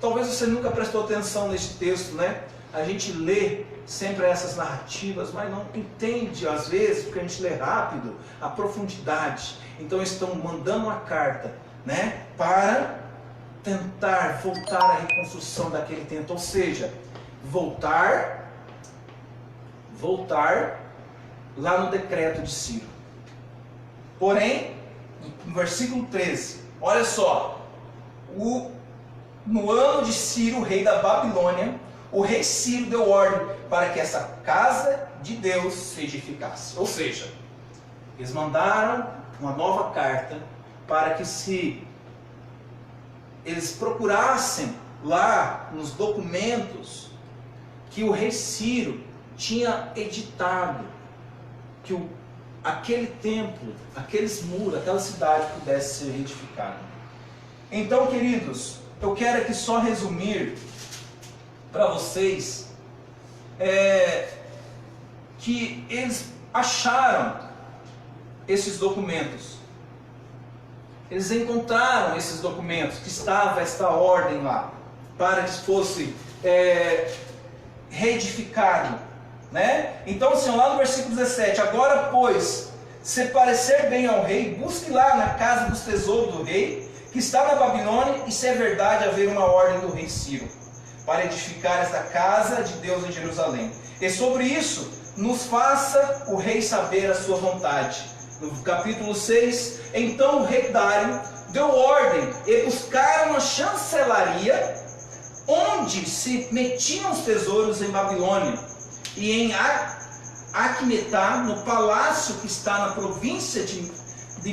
talvez você nunca prestou atenção neste texto, né? A gente lê sempre essas narrativas, mas não entende às vezes, porque a gente lê rápido, a profundidade. Então estão mandando uma carta, né, para tentar voltar à reconstrução daquele templo, ou seja, voltar lá no decreto de Ciro. Porém, no versículo 13, olha só, no ano de Ciro, rei da Babilônia, o rei Ciro deu ordem para que essa casa de Deus se edificasse. Ou seja, eles mandaram uma nova carta para que se eles procurassem lá nos documentos que o rei Ciro tinha editado, que aquele templo, aqueles muros, aquela cidade pudesse ser edificada. Então, queridos, eu quero aqui só resumir para vocês que eles acharam esses documentos. Eles encontraram esses documentos, que estava esta ordem lá, para que fosse reedificado, né? Então, assim, lá no versículo 17, agora, pois, se parecer bem ao rei, busque lá na casa dos tesouros do rei, que está na Babilônia, e se é verdade haver uma ordem do rei Ciro, para edificar esta casa de Deus em Jerusalém. E sobre isso, nos faça o rei saber a sua vontade. No capítulo 6, então o rei Dário deu ordem e buscaram a chancelaria, onde se metiam os tesouros em Babilônia, e em Aquemetá, no palácio que está na província de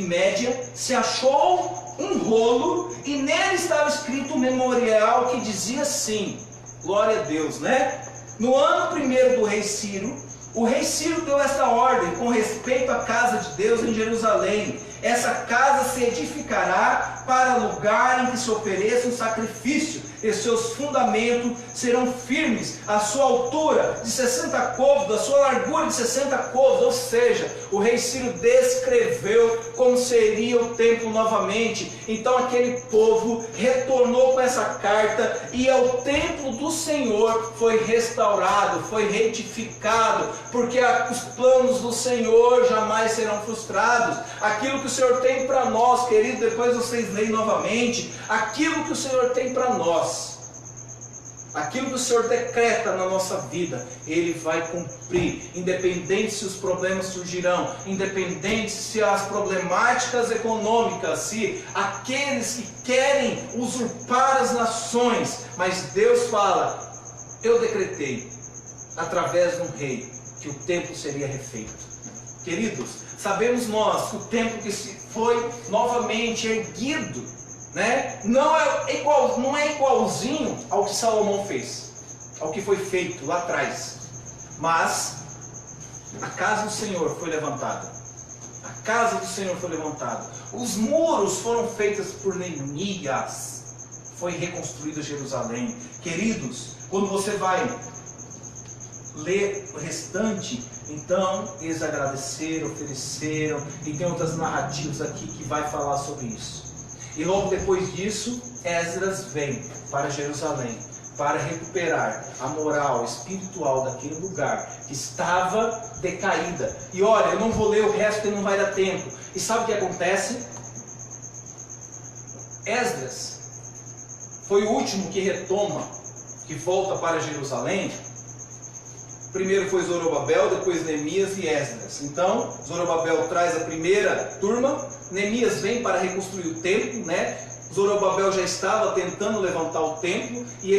Média, se achou um rolo, e nele estava escrito um memorial que dizia assim, glória a Deus, né? No ano primeiro do rei Ciro, o rei Ciro deu esta ordem com respeito à casa de Deus em Jerusalém. Essa casa se edificará para lugar em que se ofereça um sacrifício, e seus fundamentos serão firmes, a sua altura de 60 côvados, a sua largura de 60 côvados, ou seja, o rei Ciro descreveu como seria o templo novamente. Então aquele povo retornou com essa carta, e o templo do Senhor foi restaurado, foi retificado, porque os planos do Senhor jamais serão frustrados. Aquilo que o Senhor tem para nós, querido, depois vocês leem novamente, aquilo que o Senhor tem para nós, aquilo que o Senhor decreta na nossa vida, Ele vai cumprir, independente se os problemas surgirão, independente se as problemáticas econômicas, se aqueles que querem usurpar as nações, mas Deus fala, eu decretei, através de um rei, que o templo seria refeito. Queridos, sabemos nós que o templo que foi novamente erguido, né, não é igualzinho ao que Salomão fez, ao que foi feito lá atrás, mas a casa do Senhor foi levantada, a casa do Senhor foi levantada, os muros foram feitos por Neemias, foi reconstruída Jerusalém. Queridos, quando você vai ler o restante, então eles agradeceram, ofereceram, e tem outras narrativas aqui que vai falar sobre isso. E logo depois disso, Esdras vem para Jerusalém, para recuperar a moral espiritual daquele lugar que estava decaída. E olha, eu não vou ler o resto porque não vai dar tempo. E sabe o que acontece? Esdras foi o último que retoma, que volta para Jerusalém. Primeiro foi Zorobabel, depois Neemias e Esdras. Então, Zorobabel traz a primeira turma, Neemias vem para reconstruir o templo, né? Zorobabel já estava tentando levantar o templo, e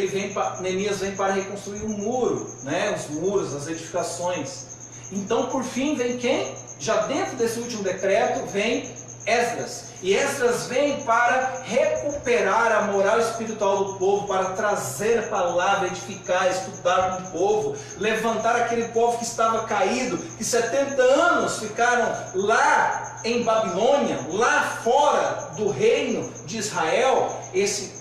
Neemias vem para reconstruir o muro, né? Os muros, as edificações. Então, por fim, vem quem? Já dentro desse último decreto, vem Esdras. E Esdras vem para recuperar a moral espiritual do povo, para trazer a palavra, edificar, estudar com o povo, levantar aquele povo que estava caído, que 70 anos ficaram lá em Babilônia, lá fora do reino de Israel. Esse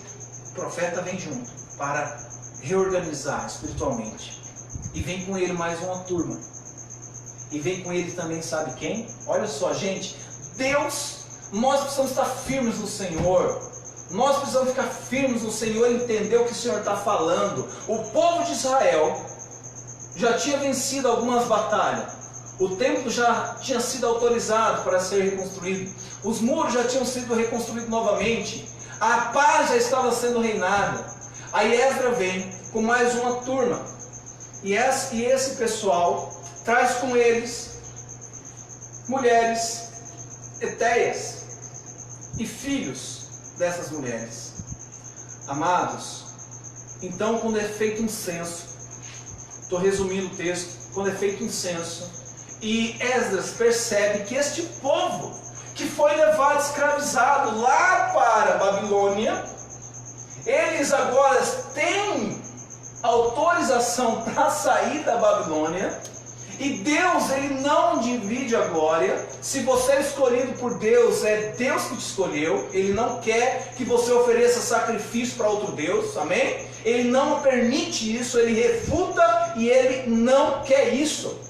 profeta vem junto para reorganizar espiritualmente. E vem com ele mais uma turma. E vem com ele também, sabe quem? Olha só, gente, Deus, nós precisamos estar firmes no Senhor. Nós precisamos ficar firmes no Senhor e entender o que o Senhor está falando. O povo de Israel já tinha vencido algumas batalhas. O templo já tinha sido autorizado para ser reconstruído. Os muros já tinham sido reconstruídos novamente. A paz já estava sendo reinada. Aí Esdras vem com mais uma turma. E esse pessoal traz com eles mulheres etéias e filhos dessas mulheres. Amados, então quando é feito um censo, estou resumindo o texto, quando é feito um censo, e Esdras percebe que este povo que foi levado escravizado lá para a Babilônia, eles agora têm autorização para sair da Babilônia. E Deus, Ele não divide a glória. Se você é escolhido por Deus, é Deus que te escolheu. Ele não quer que você ofereça sacrifício para outro Deus, amém? Ele não permite isso, Ele refuta e Ele não quer isso.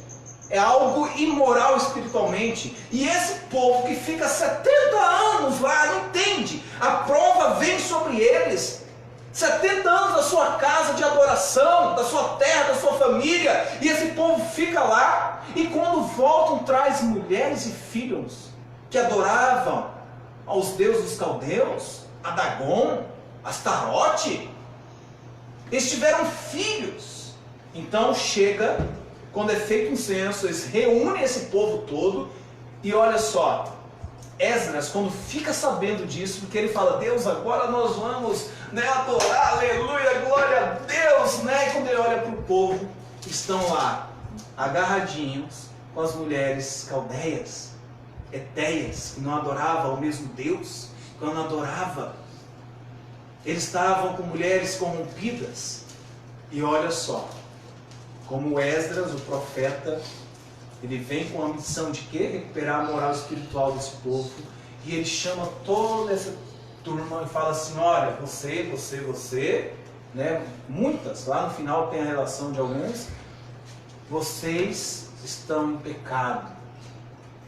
É algo imoral espiritualmente. E esse povo que fica 70 anos lá, não entende. A prova vem sobre eles. 70 anos da sua casa de adoração, da sua terra, da sua família, e esse povo fica lá, e quando voltam traz mulheres e filhos que adoravam aos deuses dos caldeus, a Dagon, Astarote. Eles tiveram filhos. Então chega, quando é feito um censo, eles reúnem esse povo todo, e olha só, Esdras, quando fica sabendo disso, porque ele fala, Deus, agora nós vamos, adorar, aleluia, glória a Deus, E quando ele olha para o povo, estão lá, agarradinhos, com as mulheres caldeias, etéias, que não adoravam o mesmo Deus, que não adorava. Eles estavam com mulheres corrompidas. E olha só, como Esdras, o profeta, ele vem com a missão de quê? Recuperar a moral espiritual desse povo. E ele chama toda essa turma e fala assim, olha, você, muitas, lá no final tem a relação de alguns, vocês estão em pecado.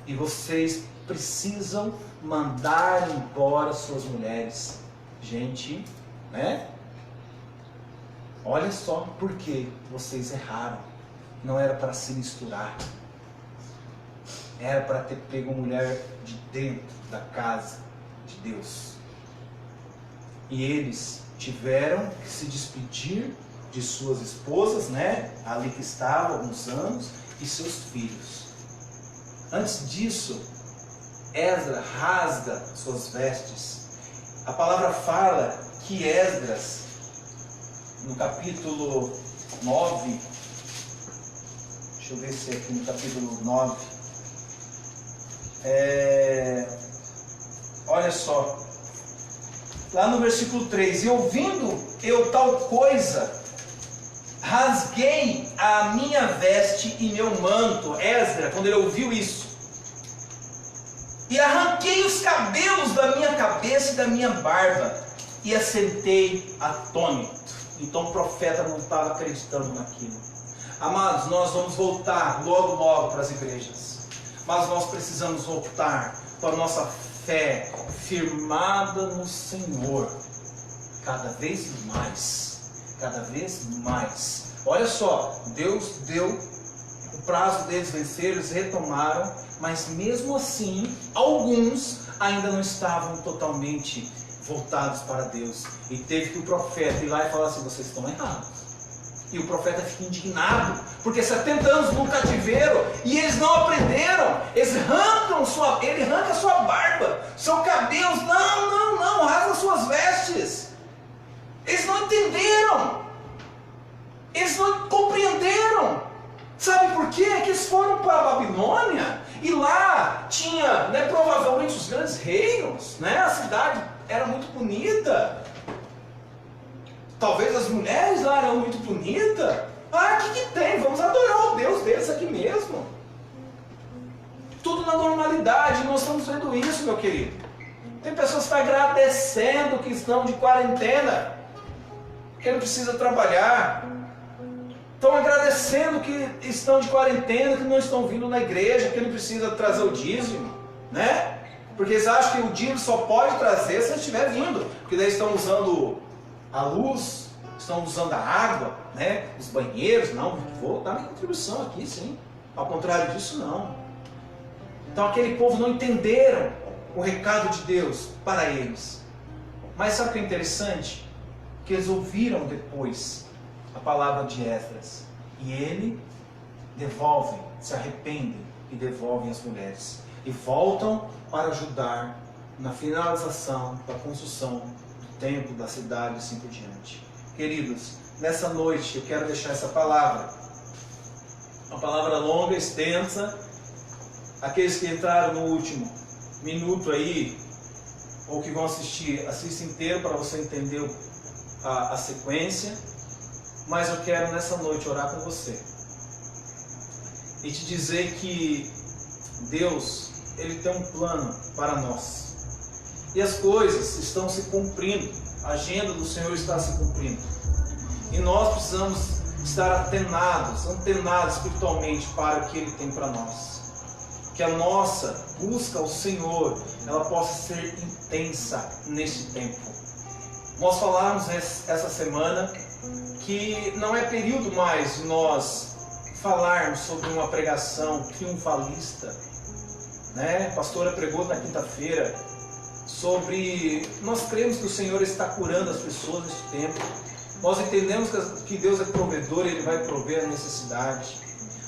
E vocês precisam mandar embora suas mulheres. Gente, olha só por que vocês erraram. Não era para se misturar. Era para ter pego mulher de dentro da casa de Deus. E eles tiveram que se despedir de suas esposas, ali que estavam há alguns anos, e seus filhos. Antes disso, Esdras rasga suas vestes. A palavra fala que Esdras, no capítulo 9, deixa eu ver se é aqui no capítulo 9, olha só, lá no versículo 3, e ouvindo eu tal coisa, rasguei a minha veste e meu manto. Esdras, quando ele ouviu isso, e arranquei os cabelos da minha cabeça e da minha barba, e assentei atônito. Então o profeta não estava acreditando naquilo. Amados, nós vamos voltar logo para as igrejas, mas nós precisamos voltar para a nossa fé firmada no Senhor, cada vez mais. Olha só, Deus deu o prazo deles vencer, eles retomaram, mas mesmo assim, alguns ainda não estavam totalmente voltados para Deus. E teve que o profeta ir lá e falar assim, vocês estão errados. E o profeta fica indignado, porque 70 anos no cativeiro, e eles não aprenderam. Ele arranca a sua barba, seu cabelo, não, rasga suas vestes. Eles não entenderam, eles não compreenderam. Sabe por quê? É que eles foram para a Babilônia, E lá tinha, né, provavelmente os grandes reinos, né? A cidade era muito bonita. Talvez as mulheres lá eram muito bonitas. Ah, o que tem? Vamos adorar o Deus deles aqui mesmo. Tudo na normalidade. Nós estamos vendo isso, meu querido. Tem pessoas que estão agradecendo que estão de quarentena, que não precisa trabalhar. Estão agradecendo que estão de quarentena, que não estão vindo na igreja, que não precisa trazer o dízimo, né? Porque eles acham que o dízimo só pode trazer se eles estiver vindo, porque daí estão usando a luz, estão usando a água, né? Os banheiros. Não, vou dar minha contribuição aqui, sim. Ao contrário disso, não. Então aquele povo não entenderam o recado de Deus para eles. Mas sabe o que é interessante? Que eles ouviram depois a palavra de Esdras. E ele devolvem, se arrependem e devolvem as mulheres. E voltam para ajudar na finalização da construção do templo, da cidade e assim por diante. Queridos, nessa noite eu quero deixar essa palavra. Uma palavra longa, extensa. Aqueles que entraram no último minuto aí, ou que vão assistir, assista inteiro para você entender a sequência. Mas eu quero nessa noite orar com você e te dizer que Deus, Ele tem um plano para nós. E as coisas estão se cumprindo. A agenda do Senhor está se cumprindo. E nós precisamos estar antenados espiritualmente para o que Ele tem para nós. Que a nossa busca ao Senhor, ela possa ser intensa neste tempo. Nós falamos essa semana que não é período mais de nós falarmos sobre uma pregação triunfalista, né? A pastora pregou na quinta-feira sobre... Nós cremos que o Senhor está curando as pessoas neste tempo. Nós entendemos que Deus é provedor e Ele vai prover a necessidade.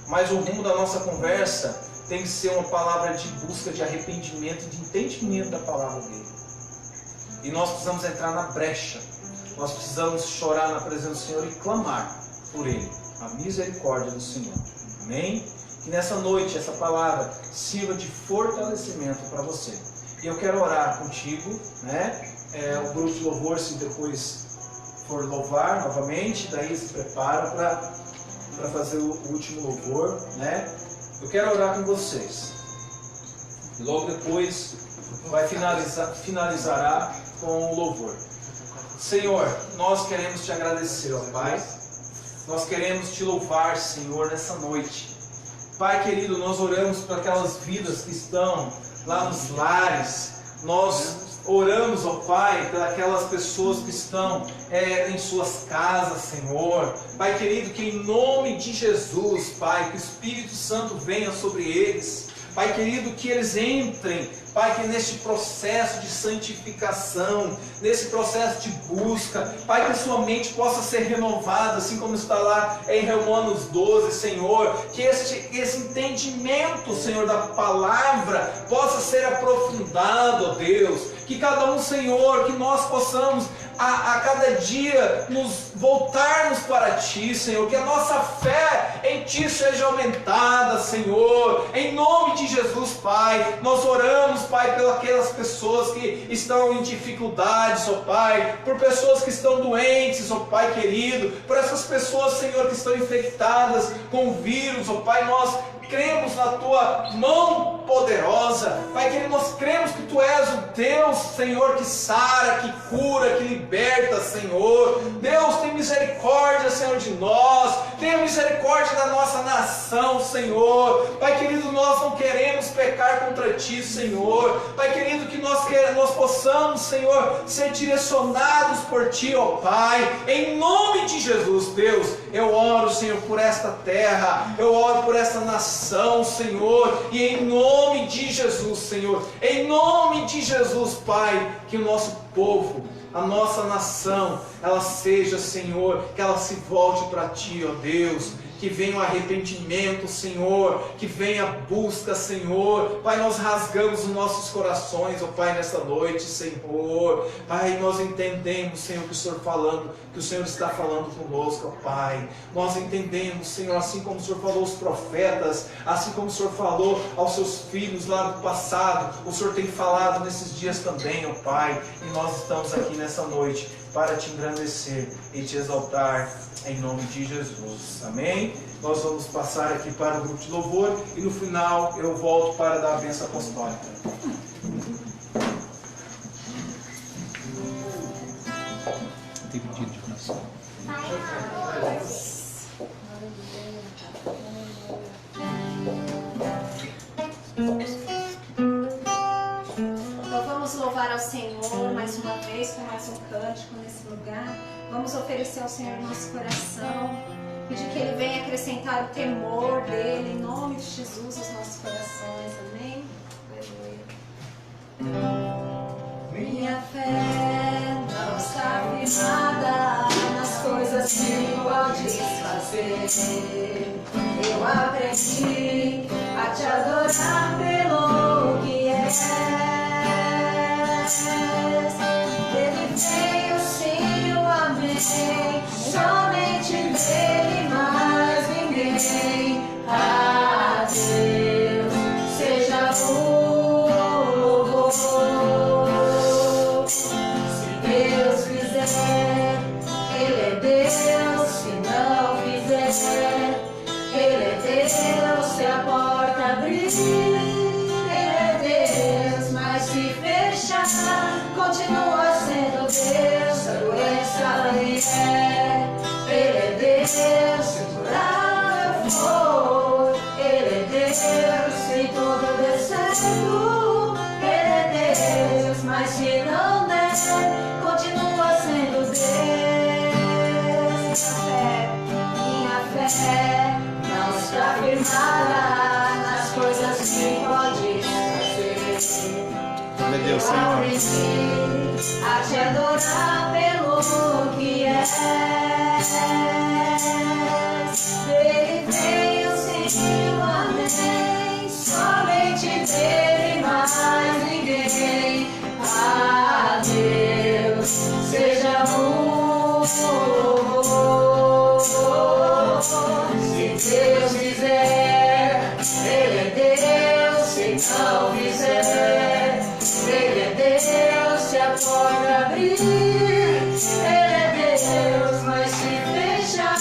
Mas o rumo da nossa conversa tem que ser uma palavra de busca, de arrependimento, de entendimento da palavra dele. E nós precisamos entrar na brecha. Nós precisamos chorar na presença do Senhor e clamar por Ele, a misericórdia do Senhor. Amém? Que nessa noite essa palavra sirva de fortalecimento para você. E eu quero orar contigo, né? O grupo de louvor, se depois for louvar novamente, daí se prepara para fazer o último louvor, né? Eu quero orar com vocês. Logo depois finalizará com o louvor. Senhor, nós queremos te agradecer, ó Pai. Nós queremos te louvar, Senhor, nessa noite. Pai querido, nós oramos por aquelas vidas que estão lá nos lares. Nós oramos, ó Pai, por aquelas pessoas que estão em suas casas, Senhor. Pai querido, que em nome de Jesus, Pai, que o Espírito Santo venha sobre eles. Pai querido, que eles entrem, Pai, que neste processo de santificação, nesse processo de busca, Pai, que a sua mente possa ser renovada, assim como está lá em Romanos 12, Senhor, que esse entendimento, Senhor, da palavra possa ser aprofundado, ó Deus, que cada um, Senhor, que nós possamos a cada dia nos voltarmos para Ti, Senhor, que a nossa fé em Ti seja aumentada, Senhor, em nome de Jesus, Pai. Nós oramos, Pai, pelas pessoas que estão em dificuldades, ó Pai, por pessoas que estão doentes, ó Pai querido, por essas pessoas, Senhor, que estão infectadas com o vírus, ó Pai. Nós cremos na Tua mão poderosa, Pai querido, nós cremos que Tu és o Deus, Senhor, que sara, que cura, que liberta, Senhor. Deus, tem misericórdia, Senhor, de nós, tenha misericórdia da nossa nação, Senhor. Pai querido, nós não queremos pecar contra Ti, Senhor. Pai querido, que nós possamos, Senhor, ser direcionados por Ti, ó Pai, em nome de Jesus. Deus, eu oro, Senhor, por esta terra, eu oro por esta nação, Senhor, e em nome de Jesus, Senhor, em nome de Jesus, Pai, que o nosso povo, a nossa nação, ela seja, Senhor, que ela se volte para Ti, ó Deus, que venha o arrependimento, Senhor, que venha a busca, Senhor. Pai, nós rasgamos os nossos corações, ó Pai, nessa noite, Senhor. Pai, nós entendemos, Senhor, que o Senhor está falando conosco, ó Pai. Nós entendemos, Senhor, assim como o Senhor falou aos profetas, assim como o Senhor falou aos seus filhos lá no passado, o Senhor tem falado nesses dias também, ó Pai. E nós estamos aqui nessa noite para te engrandecer e te exaltar em nome de Jesus. Amém? Nós vamos passar aqui para o grupo de louvor e no final eu volto para dar a bênção apostólica. Tem pedido de oração. Então vamos louvar ao Senhor mais uma vez com mais um cântico nesse lugar. Vamos oferecer ao Senhor nosso coração, pedir que Ele venha acrescentar o temor dEle em nome de Jesus aos nossos corações. Amém? Aleluia. Minha fé não está firmada nas coisas que podes fazer. Eu aprendi a te adorar pelo que és. Dele veio sim o amém, somente dele mais ninguém. A Deus seja o louvor. Se Deus fizer, Ele é Deus. Se não fizer, Ele é Deus. Se a porta abrir, Ele é Deus. Mas se fechar, continua sendo Deus. A doença vier, Ele é Deus. Se curar eu for, Ele é Deus. Se tudo der certo, Ele é Deus. Mas se não der, continua sendo Deus. Minha fé não está firmada nas coisas que pode fazer. Glória a Deus, Eu Senhor. aprendi a te adorar pelo que és. Dele veio sim o amém, somente dele mais ninguém. A Deus seja o louvor. Se Deus quiser, Ele é Deus. Se não fizer, Ele é Deus. Se a porta abrir, Ele é Deus. Mas se fechar,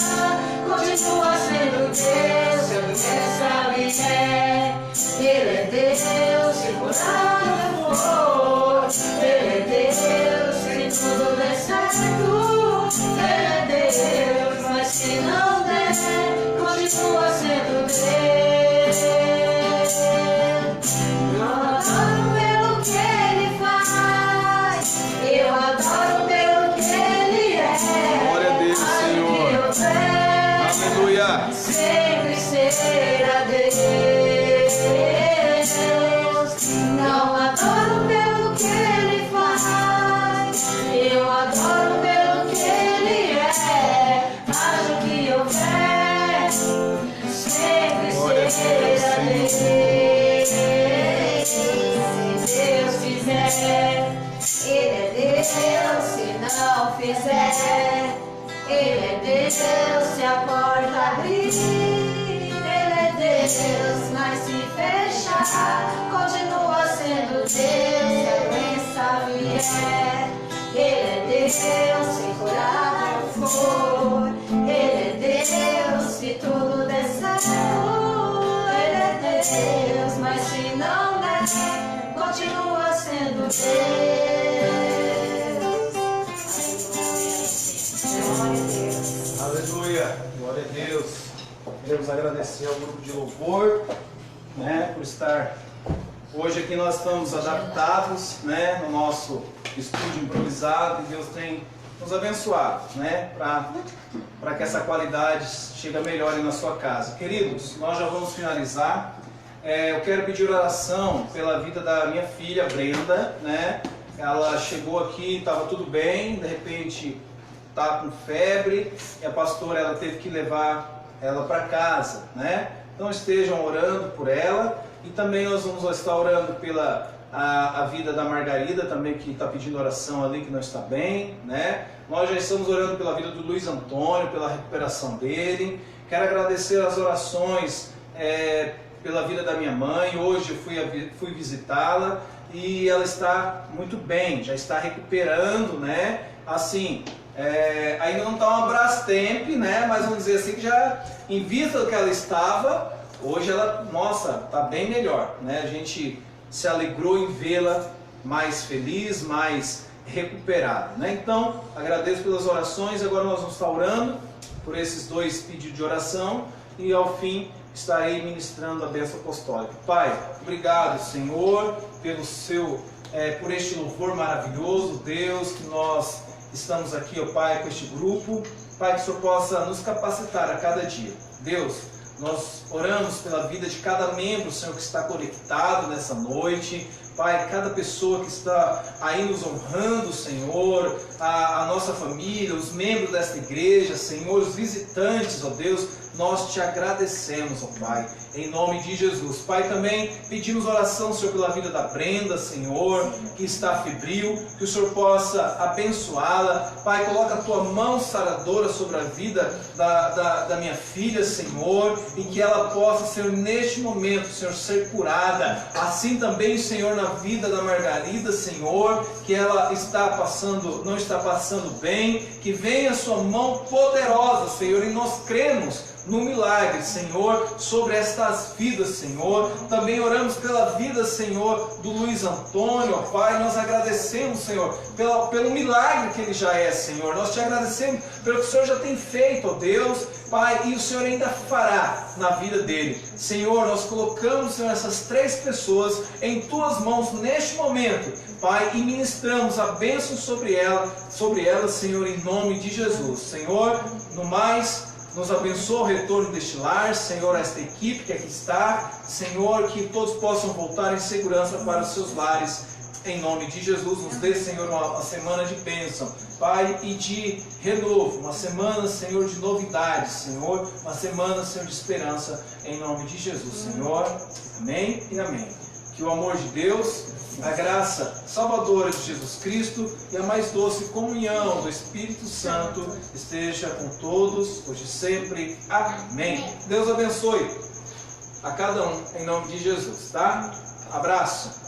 continua sendo Deus. Se a doença vier, Ele é Deus. Se curar eu for, Ele é Deus. Se tudo der certo, Ele é Deus. Mas se não der, continua sendo Deus. Eu adoro pelo que Ele faz, eu adoro pelo que Ele é. Glória a Deus, Senhor. Eu peço Aleluia. sempre será Deus. Não adoro pelo que Ele faz, eu adoro pelo que Ele é. Mas o que eu peço sempre Glória a será Deus, Deus. Se Deus fizer, Ele é Deus. Se não fizer, Ele é Deus. Se a porta abrir, Ele é Deus. Mas se fechar, continua sendo Deus. Se a doença vier, Ele é Deus. Se curar eu for, Ele é Deus. Se tudo der certo, Ele é Deus. Mas se não der, continua sendo Deus. Glória a Deus. Aleluia, glória a Deus. Queremos agradecer ao grupo de louvor, né, por estar hoje aqui. Nós estamos adaptados, né, no nosso estúdio improvisado, e Deus tem nos abençoado, né, para que essa qualidade chegue melhor aí na sua casa. Queridos, nós já vamos finalizar. Eu quero pedir oração pela vida da minha filha Brenda, né? Ela chegou aqui, estava tudo bem, de repente está com febre, e a pastora ela teve que levar ela para casa, né? Então estejam orando por ela, e também nós vamos estar orando pela a vida da Margarida também, que está pedindo oração ali, que não está bem, né? Nós já estamos orando pela vida do Luiz Antônio, pela recuperação dele. Quero agradecer as orações pela vida da minha mãe. Hoje eu fui visitá-la e ela está muito bem, já está recuperando, né? Assim, ainda não está uma Brastemp, né? Mas vamos dizer assim que já, em vista do que ela estava, hoje ela, nossa, está bem melhor, né? A gente se alegrou em vê-la mais feliz, mais recuperada, né? Então, agradeço pelas orações. Agora nós vamos estar orando por esses dois pedidos de oração e ao fim estarei ministrando a bênção apostólica. Pai, obrigado, Senhor, por este louvor maravilhoso, Deus, que nós estamos aqui, ó Pai, com este grupo. Pai, que o Senhor possa nos capacitar a cada dia. Deus, nós oramos pela vida de cada membro, Senhor, que está conectado nessa noite. Pai, cada pessoa que está aí nos honrando, Senhor, a nossa família, os membros desta igreja, Senhor, os visitantes, ó Deus, nós te agradecemos, ó Pai, em nome de Jesus. Pai, também pedimos oração, Senhor, pela vida da Brenda, Senhor, que está febril, que o Senhor possa abençoá-la. Pai, coloca a tua mão saradora sobre a vida da minha filha, Senhor, e que ela possa, Senhor, neste momento, Senhor, ser curada. Assim também, Senhor, na vida da Margarida, Senhor, que ela não está passando bem, que venha a sua mão poderosa, Senhor, e nós cremos no milagre, Senhor, sobre estas vidas, Senhor. Também oramos pela vida, Senhor, do Luiz Antônio, ó Pai. Nós agradecemos, Senhor, pelo milagre que ele já é, Senhor. Nós te agradecemos pelo que o Senhor já tem feito, ó Deus, Pai, e o Senhor ainda fará na vida dele. Senhor, nós colocamos, Senhor, essas três pessoas em tuas mãos neste momento, Pai, e ministramos a bênção sobre ela, Senhor, em nome de Jesus. Senhor, no mais, nos abençoa o retorno deste lar, Senhor, esta equipe que aqui está, Senhor, que todos possam voltar em segurança para os seus lares, em nome de Jesus. Nos dê, Senhor, uma semana de bênção, Pai, e de renovo, uma semana, Senhor, de novidades, Senhor, uma semana, Senhor, de esperança, em nome de Jesus, Senhor. Amém e amém. Que o amor de Deus, a graça salvadora de Jesus Cristo e a mais doce comunhão do Espírito Santo esteja com todos, hoje e sempre. Amém. Deus abençoe a cada um, em nome de Jesus, tá? Abraço.